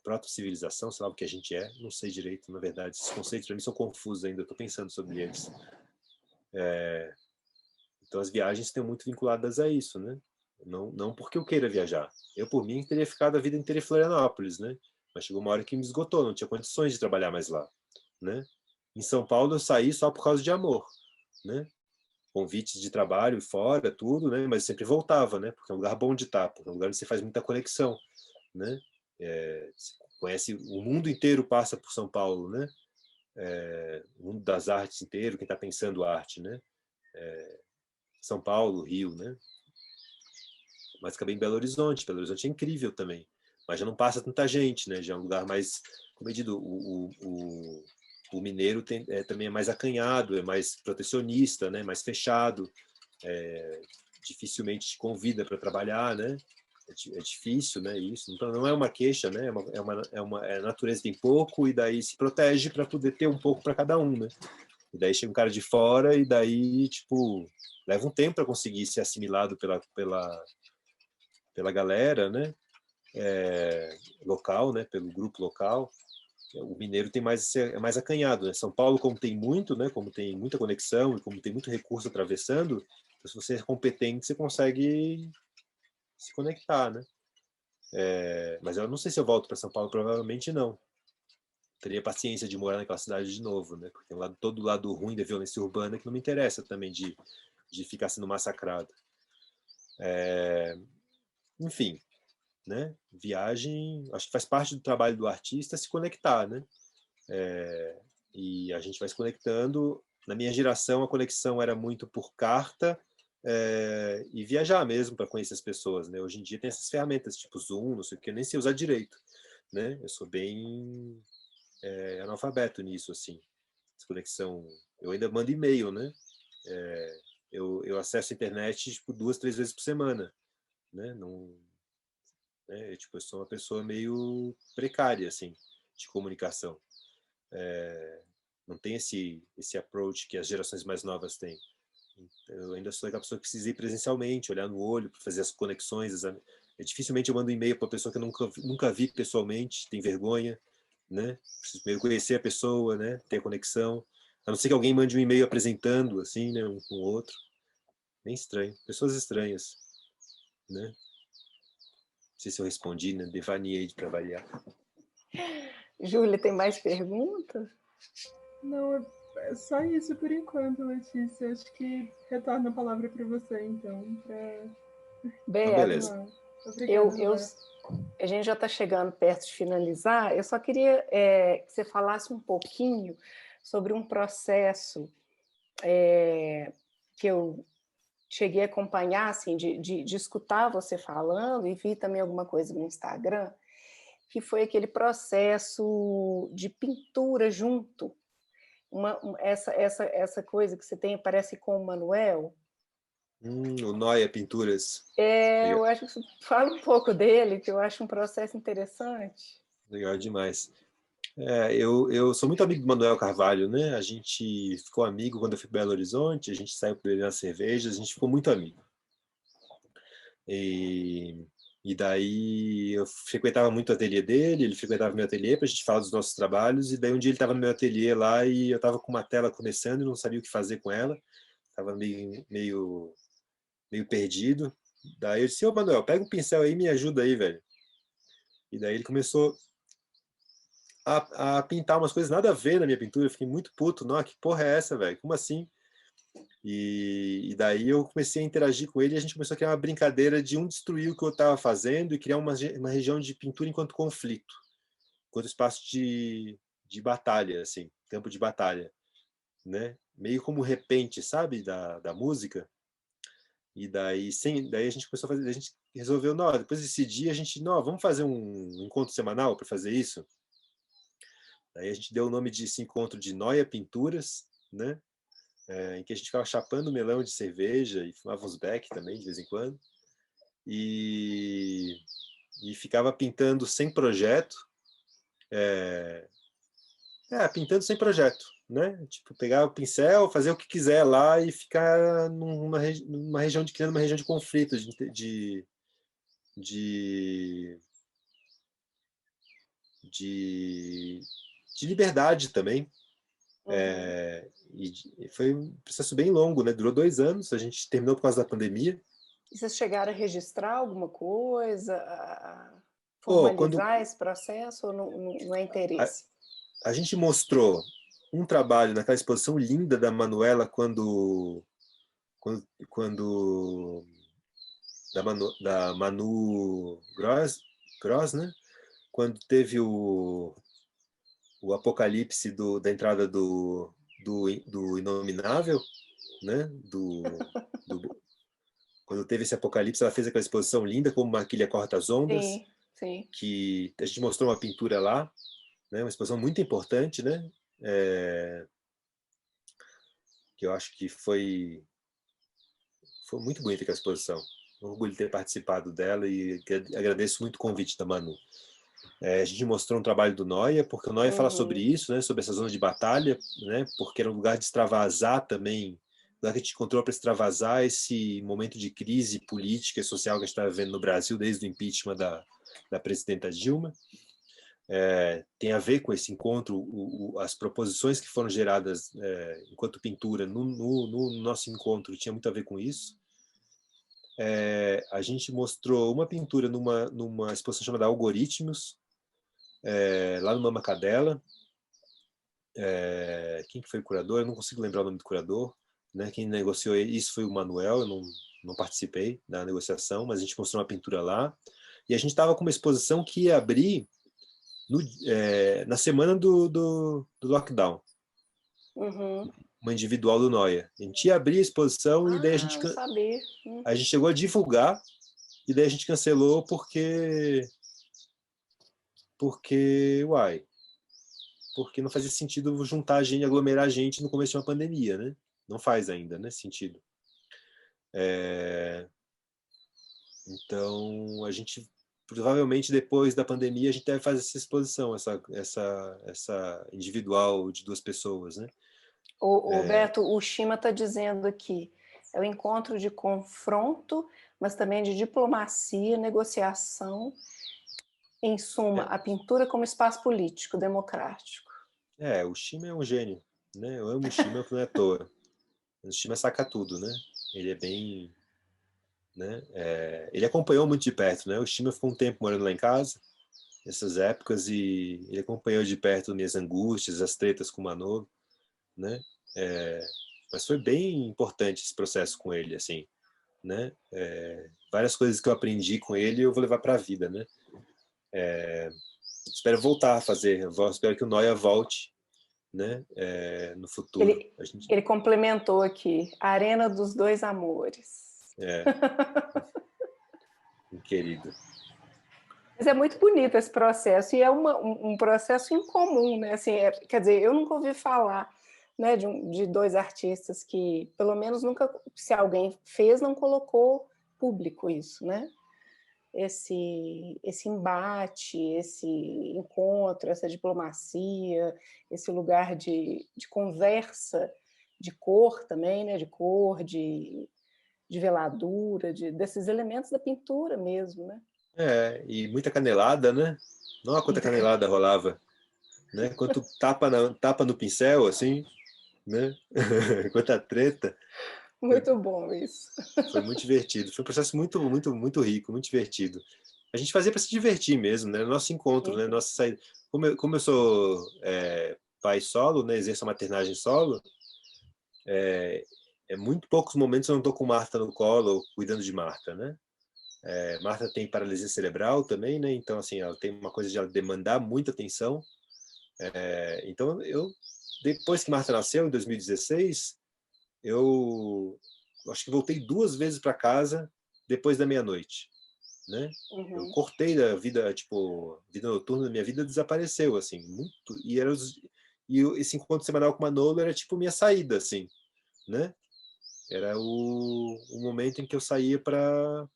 Proto-civilização, sei lá o que a gente não sei direito, na verdade, esses conceitos para mim são confusos ainda, estou pensando sobre eles. Então as viagens estão muito vinculadas a isso, né? Não porque eu queira viajar. Eu, por mim, teria ficado a vida inteira em Florianópolis, né? Mas chegou uma hora que me esgotou, não tinha condições de trabalhar mais lá, né? Em São Paulo eu saí só por causa de amor, né? Convites de trabalho fora, tudo, né? Mas sempre voltava, né? Porque é um lugar bom de estar, porque é um lugar onde você faz muita conexão, né? Você conhece, o mundo inteiro passa por São Paulo, né? O mundo das artes inteiro, quem está pensando arte, né? São Paulo, Rio, né? Mas também Belo Horizonte é incrível também, mas já não passa tanta gente, né? Já é um lugar mais, como eu digo, o mineiro também é mais acanhado, é mais protecionista, né? Mais fechado, dificilmente te convida para trabalhar, né? É difícil, né? Isso. Então não é uma queixa, né? A natureza tem pouco e daí se protege para poder ter um pouco para cada um, né? E daí chega um cara de fora e daí tipo leva um tempo para conseguir ser assimilado pela galera, né? Local, né? Pelo grupo local. o mineiro tem mais, é mais acanhado, né? São Paulo, como tem muito, né? Como tem muita conexão e como tem muito recurso atravessando, então, se você é competente, você consegue se conectar, né? Mas eu não sei se eu volto para São Paulo, provavelmente não. Teria paciência de morar naquela cidade de novo, né? Porque tem todo o lado ruim da violência urbana que não me interessa também de ficar sendo massacrado. Enfim, né? Viagem, acho que faz parte do trabalho do artista se conectar, né? E a gente vai se conectando. Na minha geração, a conexão era muito por carta e viajar mesmo para conhecer as pessoas, né? Hoje em dia tem essas ferramentas, tipo Zoom, não sei o que, eu nem sei usar direito, né? Eu sou bem analfabeto nisso, assim. Essa conexão. Eu ainda mando e-mail, né? Eu acesso a internet, tipo, 2, 3 vezes por semana, né? Não, tipo, eu sou uma pessoa meio precária, assim, de comunicação. Não tem esse approach que as gerações mais novas têm. Eu ainda sou aquela pessoa que precisa ir presencialmente, olhar no olho, para fazer as conexões. Dificilmente eu mando um e-mail para uma pessoa que eu nunca vi pessoalmente, tem vergonha, né? Preciso primeiro conhecer a pessoa, né? Ter a conexão. A não ser que alguém mande um e-mail apresentando, assim, né? Um com o outro. Bem estranho. Pessoas estranhas, né? Não sei se eu respondi, né? Devaneei para variar. Júlia, tem mais perguntas? Não, é só isso por enquanto, Letícia. Acho que retorno a palavra para você, então. Então, beleza. Obrigada, a gente já está chegando perto de finalizar. Eu só queria que você falasse um pouquinho sobre um processo que eu cheguei a acompanhar, assim, de escutar você falando, e vi também alguma coisa no Instagram, que foi aquele processo de pintura junto. Essa coisa que você tem, parece com o Manuel. O Noia Pinturas. Eu acho que você fala um pouco dele, que eu acho um processo interessante. Legal demais. Eu sou muito amigo do Manuel Carvalho, né? A gente ficou amigo quando eu fui para Belo Horizonte, a gente saiu para ele nas cervejas, a gente ficou muito amigo. E daí eu frequentava muito o ateliê dele, ele frequentava o meu ateliê para a gente falar dos nossos trabalhos, e daí um dia ele estava no meu ateliê lá e eu estava com uma tela começando e não sabia o que fazer com ela, estava meio perdido. Daí eu disse: ô Manuel, pega um pincel aí e me ajuda aí, velho. E daí ele começou a pintar umas coisas nada a ver na minha pintura. Eu fiquei muito puto. Não, que porra é essa, velho? Como assim? E daí eu comecei a interagir com ele e a gente começou a criar uma brincadeira de um destruir o que eu estava fazendo e criar uma região de pintura enquanto conflito, enquanto espaço de batalha, assim, campo de batalha, né? Meio como repente, sabe, da música. E daí a gente começou a fazer, a gente resolveu, não, depois desse dia a gente, não, vamos fazer um encontro semanal para fazer isso. Daí a gente deu o nome desse encontro de Noia Pinturas, né? Em que a gente ficava chapando melão de cerveja e fumava uns beck também de vez em quando. E ficava pintando sem projeto. Pintando sem projeto, né? Tipo, pegar o pincel, fazer o que quiser lá e ficar numa região criando uma região de conflito, de liberdade também. E foi um processo bem longo, né? Durou 2 anos, a gente terminou por causa da pandemia. E vocês chegaram a registrar alguma coisa, a Quando formalizar esse processo, ou não é interesse? a gente mostrou um trabalho naquela exposição linda da Manuela da Manu Gross, né? Quando teve o apocalipse da entrada do Inominável, né? Quando teve esse apocalipse, ela fez aquela exposição linda, como Maquilha Corta as Ondas, Sim, sim. que a gente mostrou uma pintura lá, né? Uma exposição muito importante, né? Que eu acho que foi muito bonita aquela exposição. Um orgulho de ter participado dela e agradeço muito o convite da Manu. A gente mostrou um trabalho do Noia, porque o Noia fala sobre isso, né, sobre essa zona de batalha, né, porque era um lugar de extravasar também, um lugar que a gente encontrou para extravasar esse momento de crise política e social que a gente está vivendo no Brasil desde o impeachment da presidenta Dilma. tem a ver com esse encontro, as proposições que foram geradas enquanto pintura no nosso encontro tinha muito a ver com isso. A gente mostrou uma pintura numa exposição chamada Algoritmos, lá no Mama Cadela. Quem que foi o curador? Eu não consigo lembrar o nome do curador, né? Quem negociou isso foi o Manuel, eu não participei da negociação, mas a gente mostrou uma pintura lá. E a gente estava com uma exposição que ia abrir na semana do lockdown. Uhum. Uma individual do Noia. A gente ia abrir a exposição e daí Não sabia. a gente chegou a divulgar e daí a gente cancelou porque não fazia sentido juntar a gente, aglomerar a gente no começo de uma pandemia, né? Não faz ainda, né, sentido. Então, a gente provavelmente depois da pandemia a gente deve fazer essa exposição, essa individual de 2 pessoas, né? O Beto, o Shima está dizendo aqui, é o encontro de confronto, mas também de diplomacia, negociação, em suma, a pintura como espaço político, democrático. O Shima é um gênio, né? Eu amo o Shima, não é à toa. O Shima saca tudo, né? Ele é bem... né? Ele acompanhou muito de perto, né? O Shima ficou um tempo morando lá em casa, nessas épocas, e ele acompanhou de perto minhas angústias, as tretas com o Manolo, né? Mas foi bem importante esse processo com ele, assim, né? Várias coisas que eu aprendi com ele eu vou levar para a vida, né? Espero voltar a fazer, espero que o Noia volte, né? No futuro. Ele complementou aqui, Arena dos Dois Amores. Querido. Mas é muito bonito esse processo, e é um processo incomum, né? Assim, quer dizer, eu nunca ouvi falar, né, de 2 artistas que, pelo menos nunca, se alguém fez, não colocou público isso, né? Esse embate, esse encontro, essa diplomacia, esse lugar de conversa, de cor também, né? De cor, de veladura, desses elementos da pintura mesmo, né? E muita canelada, né? Nossa, quanta canelada rolava, né? Quanto tapa no pincel, assim, né? Quanta treta. Muito bom isso. Foi muito divertido. Foi um processo muito, muito, muito rico, muito divertido. A gente fazia para se divertir mesmo, né? Nosso encontro, né? Nossa saída. Como eu sou pai solo, né? Exerço a maternagem solo, muito poucos momentos eu não estou com Marta no colo ou cuidando de Marta, né? Marta tem paralisia cerebral também, né? Então, assim, ela tem uma coisa de ela demandar muita atenção. Então, depois que Marta nasceu, em 2016, eu acho que voltei 2 vezes para casa depois da meia-noite, né? Eu cortei da vida, tipo, vida noturna, minha vida desapareceu, assim, muito. E esse encontro semanal com o Manolo era tipo minha saída, assim, né? Era o momento em que eu saía para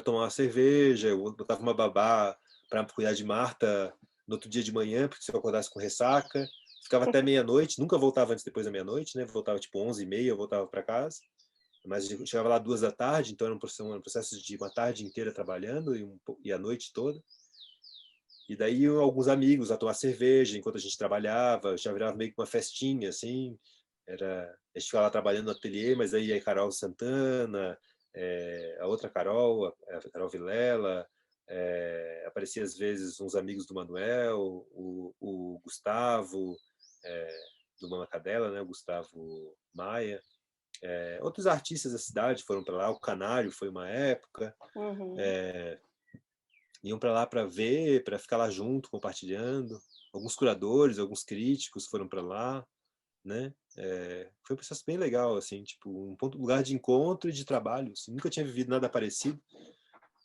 tomar uma cerveja, eu botava uma babá para cuidar de Marta no outro dia de manhã, porque se eu acordasse com ressaca, ficava até meia-noite, nunca voltava antes depois da meia-noite, né? Voltava tipo 11h30, eu voltava para casa, mas eu chegava lá 2 da tarde, então era um processo de uma tarde inteira trabalhando e a noite toda. E daí alguns amigos a tomar cerveja enquanto a gente trabalhava, já virava meio que uma festinha, assim. A gente ficava lá trabalhando no ateliê, mas aí a Carol Santana, a outra Carol, a Carol Vilela, aparecia às vezes uns amigos do Manuel, o Gustavo, do Mama Cadela, né, o Gustavo Maia. Outros artistas da cidade foram para lá, o Canário foi uma época. Iam para lá para ver, para ficar lá junto, compartilhando. Alguns curadores, alguns críticos foram para lá, né? Foi um processo bem legal, assim, tipo, um lugar de encontro e de trabalho. Assim, nunca tinha vivido nada parecido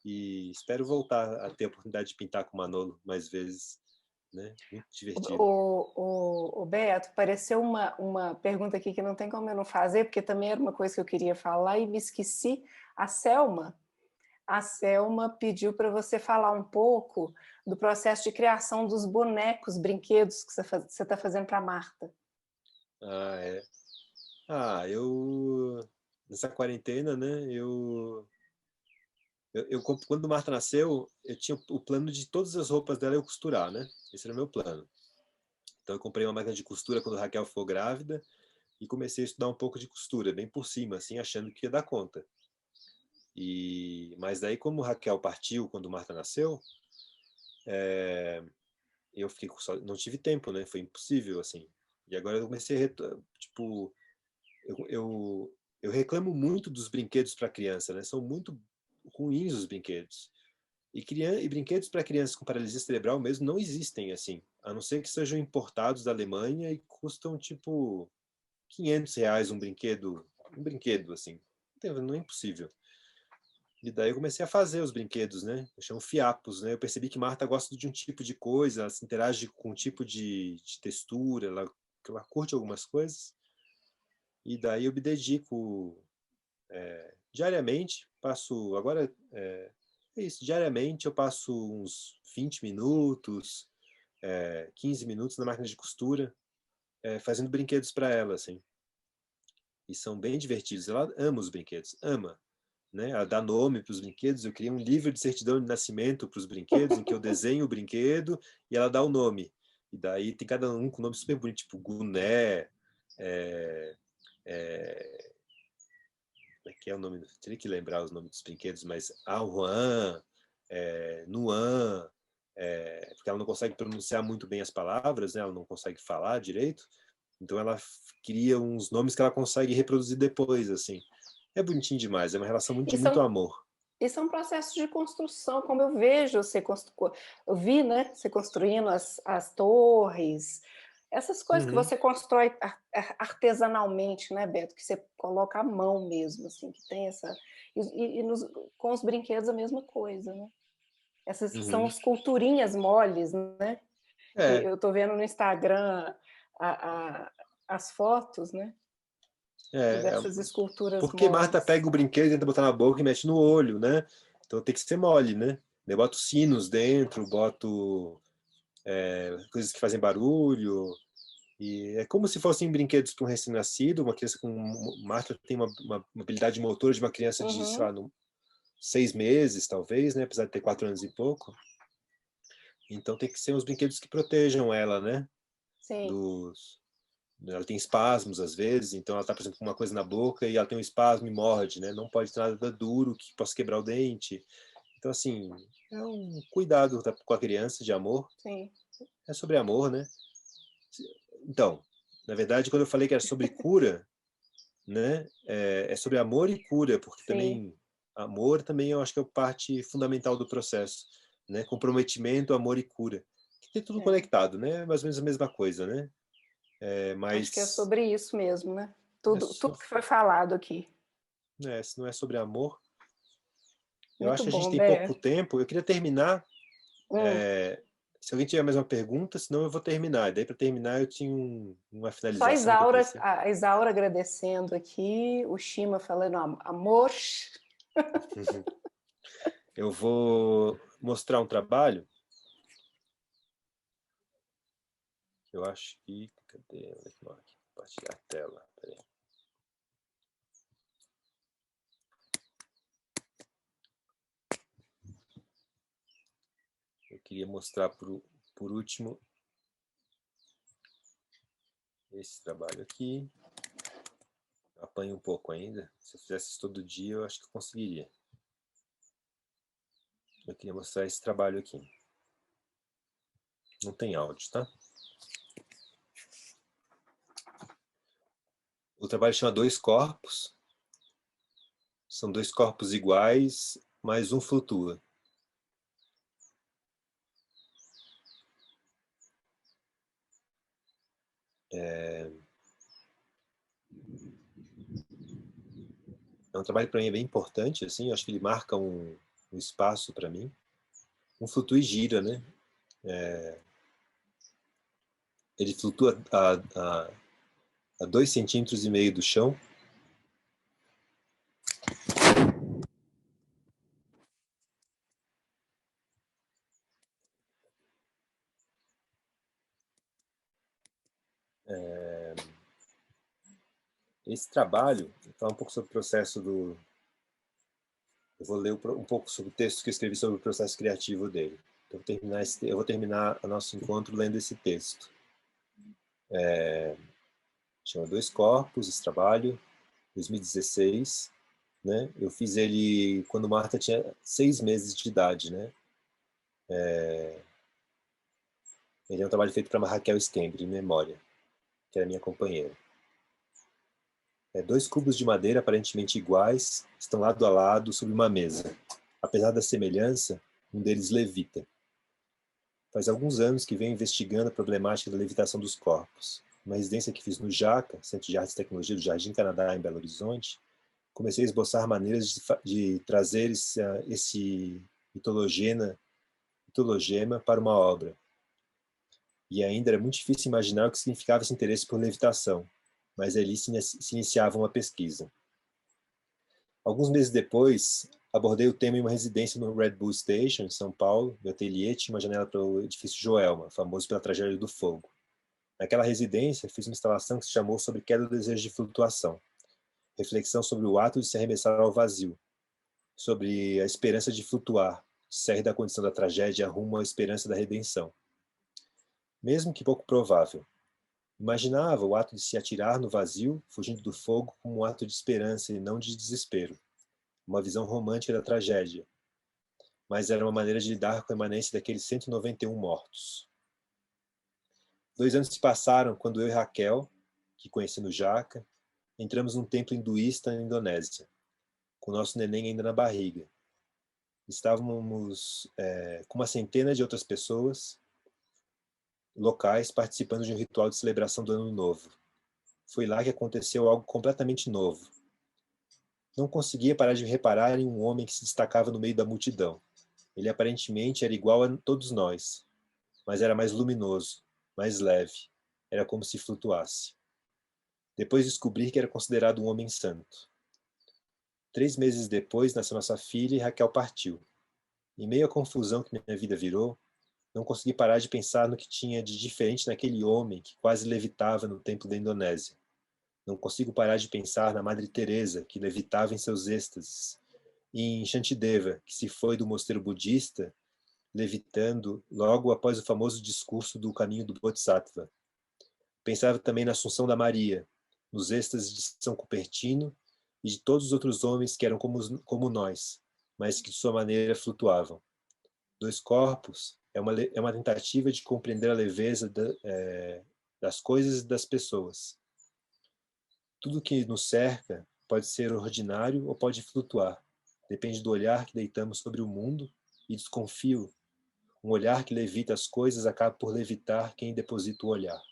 e espero voltar a ter a oportunidade de pintar com o Manolo mais vezes, né? Muito divertido. O Beto, apareceu uma pergunta aqui que não tem como eu não fazer, porque também era uma coisa que eu queria falar e me esqueci. A Selma pediu para você falar um pouco do processo de criação dos bonecos, brinquedos que você está fazendo para a Marta. Eu nessa quarentena, né? Eu Quando Marta nasceu, eu tinha o plano de todas as roupas dela eu costurar, né? Esse era o meu plano. Então eu comprei uma máquina de costura quando a Raquel ficou grávida e comecei a estudar um pouco de costura, bem por cima, assim, achando que ia dar conta. Mas daí, como Raquel partiu quando Marta nasceu, eu fiquei não tive tempo, né? Foi impossível, assim. E agora eu comecei tipo, eu reclamo muito dos brinquedos para criança, né? São muito ruins os brinquedos. E brinquedos para crianças com paralisia cerebral mesmo não existem, assim, a não ser que sejam importados da Alemanha e custam, tipo, R$ 500 um brinquedo, assim. Não é impossível. E daí eu comecei a fazer os brinquedos, né? Eu chamo fiapos, né? Eu percebi que Marta gosta de um tipo de coisa, ela se interage com um tipo de textura, ela curte algumas coisas. E daí eu me dedico diariamente, agora é isso, diariamente eu passo uns 20 minutos, 15 minutos na máquina de costura, fazendo brinquedos para ela, assim. E são bem divertidos. Ela ama os brinquedos, ama. Né? Ela dá nome para os brinquedos. Eu criei um livro de certidão de nascimento para os brinquedos, em que eu desenho o brinquedo e ela dá o nome. E daí tem cada um com nome super bonito, tipo Guné, é, é, como é que é o nome? Teria que lembrar os nomes dos brinquedos, mas Ahuan, Nuan, porque ela não consegue pronunciar muito bem as palavras, né? Ela não consegue falar direito, então ela cria uns nomes que ela consegue reproduzir depois, assim. É bonitinho demais, é uma relação de Isso é muito um, amor. isso é um processo de construção, como eu vejo você eu vi, né, você construindo as torres, essas coisas que Uhum. você constrói artesanalmente, né, Beto, que você coloca à mão mesmo, assim, que tem essa... com os brinquedos a mesma coisa, né? Essas são Uhum. as culturinhas moles, né? Que É, eu estou vendo no Instagram as fotos, né? é, Dessas esculturas porque Marta moles. pega o brinquedo, tenta botar na boca e mexe no olho, né? Então tem que ser mole, né? Eu boto sinos dentro, boto coisas que fazem barulho, e é como se fossem brinquedos para um recém-nascido, uma criança com... Marta tem uma habilidade motora de uma criança de, sei Uhum, lá, 6 meses, talvez, né? Apesar de ter 4 anos e pouco. Então tem que ser uns brinquedos que protejam ela, né? sim. Dos... Ela tem espasmos às vezes, então ela está, por exemplo, com uma coisa na boca e ela tem um espasmo e morde, né? Não pode ter nada duro que possa quebrar o dente. Então, assim, é um cuidado com a criança de amor. Sim. É sobre amor, né? Então, na verdade, quando eu falei que era sobre cura, né? É sobre amor e cura, porque Sim, também amor também eu acho que é parte fundamental do processo, né? Comprometimento, amor e cura. Que tem tudo é. conectado, né? Mais ou menos a mesma coisa, né? Acho que é Mas sobre isso mesmo, né? é Tudo que foi falado aqui. se não é sobre amor, eu acho Muito que a gente bom, tem pouco Bé. tempo. Eu queria terminar. Hum. Se alguém tiver mais uma pergunta, senão eu vou terminar. E daí, para terminar, eu tinha uma Só a finalização que eu queria Isaura, ser. a Isaura agradecendo aqui, o Shima falando amor. Eu vou mostrar um trabalho. Eu acho que. Cadê? Onde é que marca? Compartilhar a tela. Peraí. Eu queria mostrar por último esse trabalho aqui. Eu apanho um pouco ainda. Se eu fizesse isso todo dia, eu acho que eu conseguiria. Eu queria mostrar esse trabalho aqui. Não tem áudio, tá? O trabalho chama Dois Corpos. São dois corpos iguais, mas um flutua. É um trabalho para mim bem importante, assim. Eu acho que ele marca um espaço para mim. Um flutua e gira, né? Ele flutua a 2,5 centímetros do chão. Esse trabalho, fala um pouco sobre o processo do Eu vou ler um pouco sobre o texto que eu escrevi sobre o processo criativo dele. Então, eu vou terminar o nosso encontro lendo esse texto. Chama Dois Corpos, esse trabalho, 2016. Né? Eu fiz ele quando Marta tinha 6 meses de idade. Né? Ele é um trabalho feito para Raquel Skembre, em memória, que era minha companheira. 2 cubos de madeira aparentemente iguais estão lado a lado sobre uma mesa. Apesar da semelhança, um deles levita. Faz alguns anos que venho investigando a problemática da levitação dos corpos. Numa residência que fiz no JACA, Centro de Artes e Tecnologia do Jardim Canadá, em Belo Horizonte, comecei a esboçar maneiras de trazer esse mitologema para uma obra. E ainda era muito difícil imaginar o que significava esse interesse por levitação, mas ali se iniciava uma pesquisa. Alguns meses depois, abordei o tema em uma residência no Red Bull Station, em São Paulo. Meu ateliê tinha uma janela para o edifício Joelma, famoso pela tragédia do fogo. Naquela residência, fiz uma instalação que se chamou Sobre Queda do Desejo de Flutuação, reflexão sobre o ato de se arremessar ao vazio, sobre a esperança de flutuar, de sair da condição da tragédia rumo à esperança da redenção. Mesmo que pouco provável, imaginava o ato de se atirar no vazio, fugindo do fogo, como um ato de esperança e não de desespero. Uma visão romântica da tragédia. Mas era uma maneira de lidar com a imanência daqueles 191 mortos. 2 anos se passaram quando eu e Raquel, que conheci no JACA, entramos num templo hinduísta na Indonésia, com nosso neném ainda na barriga. Estávamos com uma centena de outras pessoas locais participando de um ritual de celebração do Ano Novo. Foi lá que aconteceu algo completamente novo. Não conseguia parar de reparar em um homem que se destacava no meio da multidão. Ele aparentemente era igual a todos nós, mas era mais luminoso, mais leve. Era como se flutuasse. Depois descobri que era considerado um homem santo. 3 meses depois nasceu nossa filha e Raquel partiu. Em meio à confusão que minha vida virou, não consegui parar de pensar no que tinha de diferente naquele homem que quase levitava no templo da Indonésia. Não consigo parar de pensar na Madre Teresa, que levitava em seus êxtases, e em Shantideva, que se foi do mosteiro budista, levitando logo após o famoso discurso do caminho do Bodhisattva. Pensava também na Assunção da Maria, nos êxtases de São Cupertino e de todos os outros homens que eram como nós, mas que de sua maneira flutuavam. Dois Corpos é uma tentativa de compreender a leveza das coisas e das pessoas. Tudo que nos cerca pode ser ordinário ou pode flutuar. Depende do olhar que deitamos sobre o mundo e desconfio. Um olhar que levita as coisas acaba por levitar quem deposita o olhar.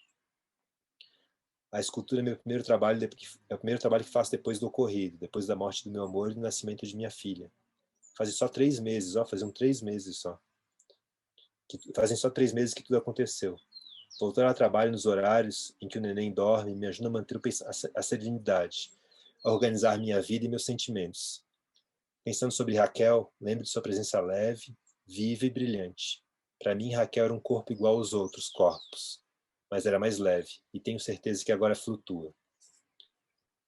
A escultura é é o primeiro trabalho que faço depois do ocorrido, depois da morte do meu amor e do nascimento de minha filha. Fazem só 3 meses, faziam 3 meses só. Fazem só 3 meses que tudo aconteceu. Voltar ao trabalho nos horários em que o neném dorme me ajuda a manter a serenidade, a organizar minha vida e meus sentimentos. Pensando sobre Raquel, lembro de sua presença leve, viva e brilhante. Para mim, Raquel era um corpo igual aos outros corpos, mas era mais leve, e tenho certeza que agora flutua.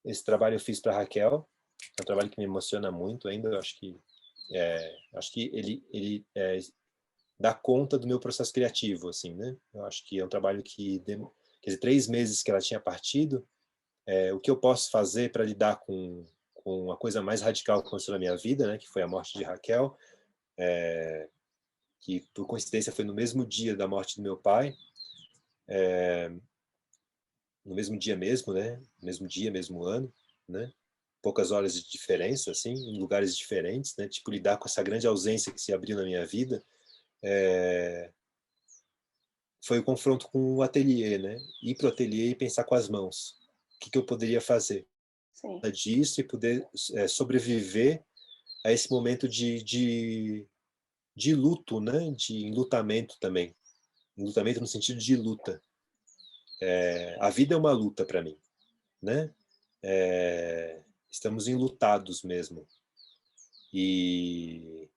Esse trabalho eu fiz para Raquel, é um trabalho que me emociona muito ainda, eu acho que ele dá conta do meu processo criativo, assim, né? Eu acho que é um trabalho que, quer dizer, 3 meses que ela tinha partido, o que eu posso fazer para lidar com a coisa mais radical que aconteceu na minha vida, né? Que foi a morte de Raquel, que por coincidência foi no mesmo dia da morte do meu pai, no mesmo dia mesmo, né? Mesmo dia, mesmo ano, né? Poucas horas de diferença, assim, em lugares diferentes, né? Tipo, lidar com essa grande ausência que se abriu na minha vida, foi o confronto com o ateliê, né? Ir para o ateliê e pensar com as mãos. O que eu poderia fazer disso e poder sobreviver a esse momento de luto, né? De enlutamento também. Enlutamento no sentido de luta. A vida é uma luta para mim, né? Estamos enlutados mesmo. E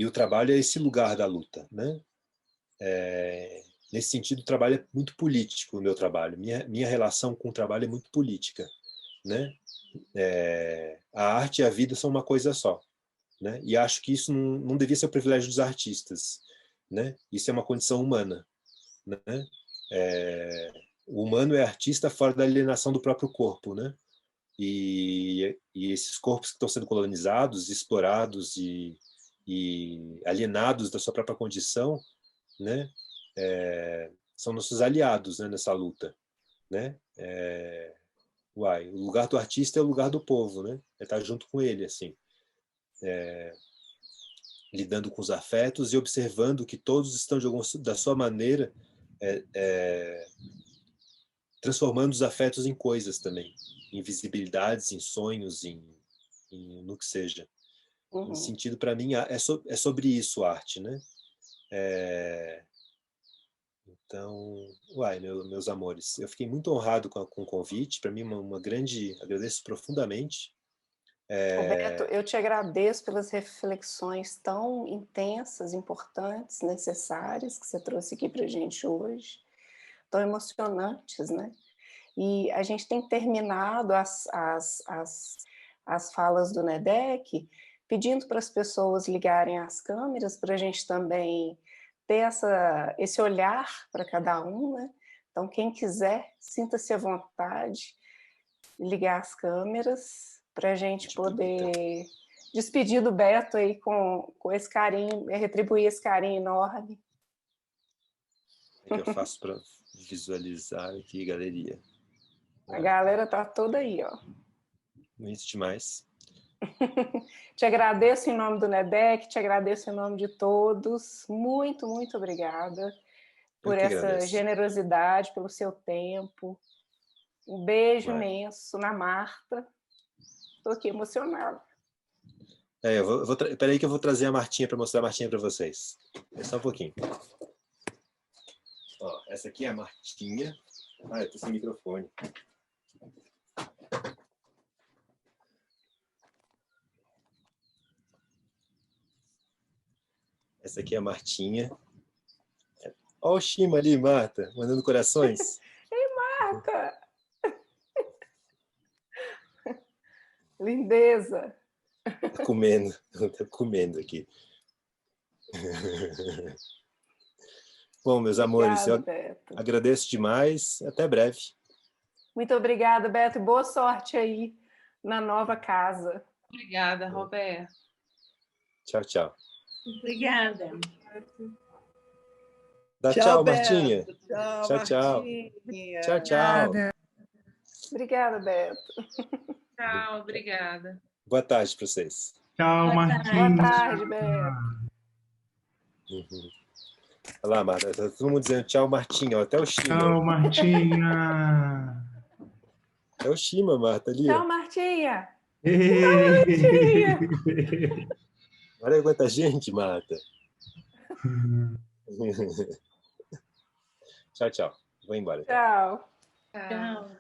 o trabalho é esse lugar da luta, né? Nesse sentido, o trabalho é muito político, o meu trabalho. Minha relação com o trabalho é muito política, né? A arte e a vida são uma coisa só. né? E acho que isso não devia ser o privilégio dos artistas, né? Isso é uma condição humana, né? O humano é artista fora da alienação do próprio corpo, né? E esses corpos que estão sendo colonizados, explorados e alienados da sua própria condição, né? São nossos aliados, né, nessa luta, né? O lugar do artista é o lugar do povo, né? É estar junto com ele, assim, lidando com os afetos e observando que todos estão da sua maneira transformando os afetos em coisas também, em visibilidades, em sonhos, no que seja. Em sentido, para mim, é sobre isso a arte, né? Então, meus amores, eu fiquei muito honrado com o convite. Para mim, uma grande... Agradeço profundamente. Roberto, eu te agradeço pelas reflexões tão intensas, importantes, necessárias que você trouxe aqui para a gente hoje, tão emocionantes, né? E a gente tem terminado as falas do NEDEC pedindo para as pessoas ligarem as câmeras para a gente também ter esse olhar para cada um, né? Então, quem quiser, sinta-se à vontade de ligar as câmeras para a gente poder despedir do Beto aí com esse carinho, retribuir esse carinho enorme. O que eu faço para visualizar aqui, galeria? A galera tá toda aí, ó. Muito demais. Te agradeço em nome do NEDEC, te agradeço em nome de todos. Muito, muito obrigada por essa generosidade, pelo seu tempo. Um beijo imenso na Marta. Estou aqui emocionada. Peraí que eu vou trazer a Martinha para mostrar a Martinha para vocês. É só um pouquinho. Ó, essa aqui é a Martinha. Eu tô sem microfone. Essa aqui é a Martinha. Olha o Shima ali, Marta, mandando corações. Ei, Marta! Lindeza! Tô comendo aqui. Bom, meus amores, eu agradeço demais. Até breve. Muito obrigada, Beto. Boa sorte aí na nova casa. Obrigada, Roberto. Tchau, tchau. Obrigada. Dá tchau, Martinha. Tchau, tchau. Martinha. Tchau, tchau. Obrigada, Beto. Tchau, obrigada. Boa tarde para vocês. Tchau, Martinha. Boa tarde, Beto. Olha lá, Marta. Tá todo mundo dizendo tchau, Martinha. Até o Shima. Tchau, Martinha. É o Shima, Marta, ali. Tchau, Martinha. Martinha. Olha quanta gente, Marta. Tchau, tchau. Vou embora. Tchau. Tchau.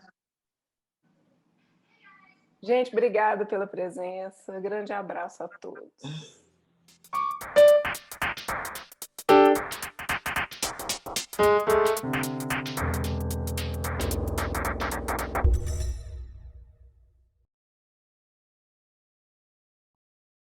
Gente, obrigada pela presença. Grande abraço a todos.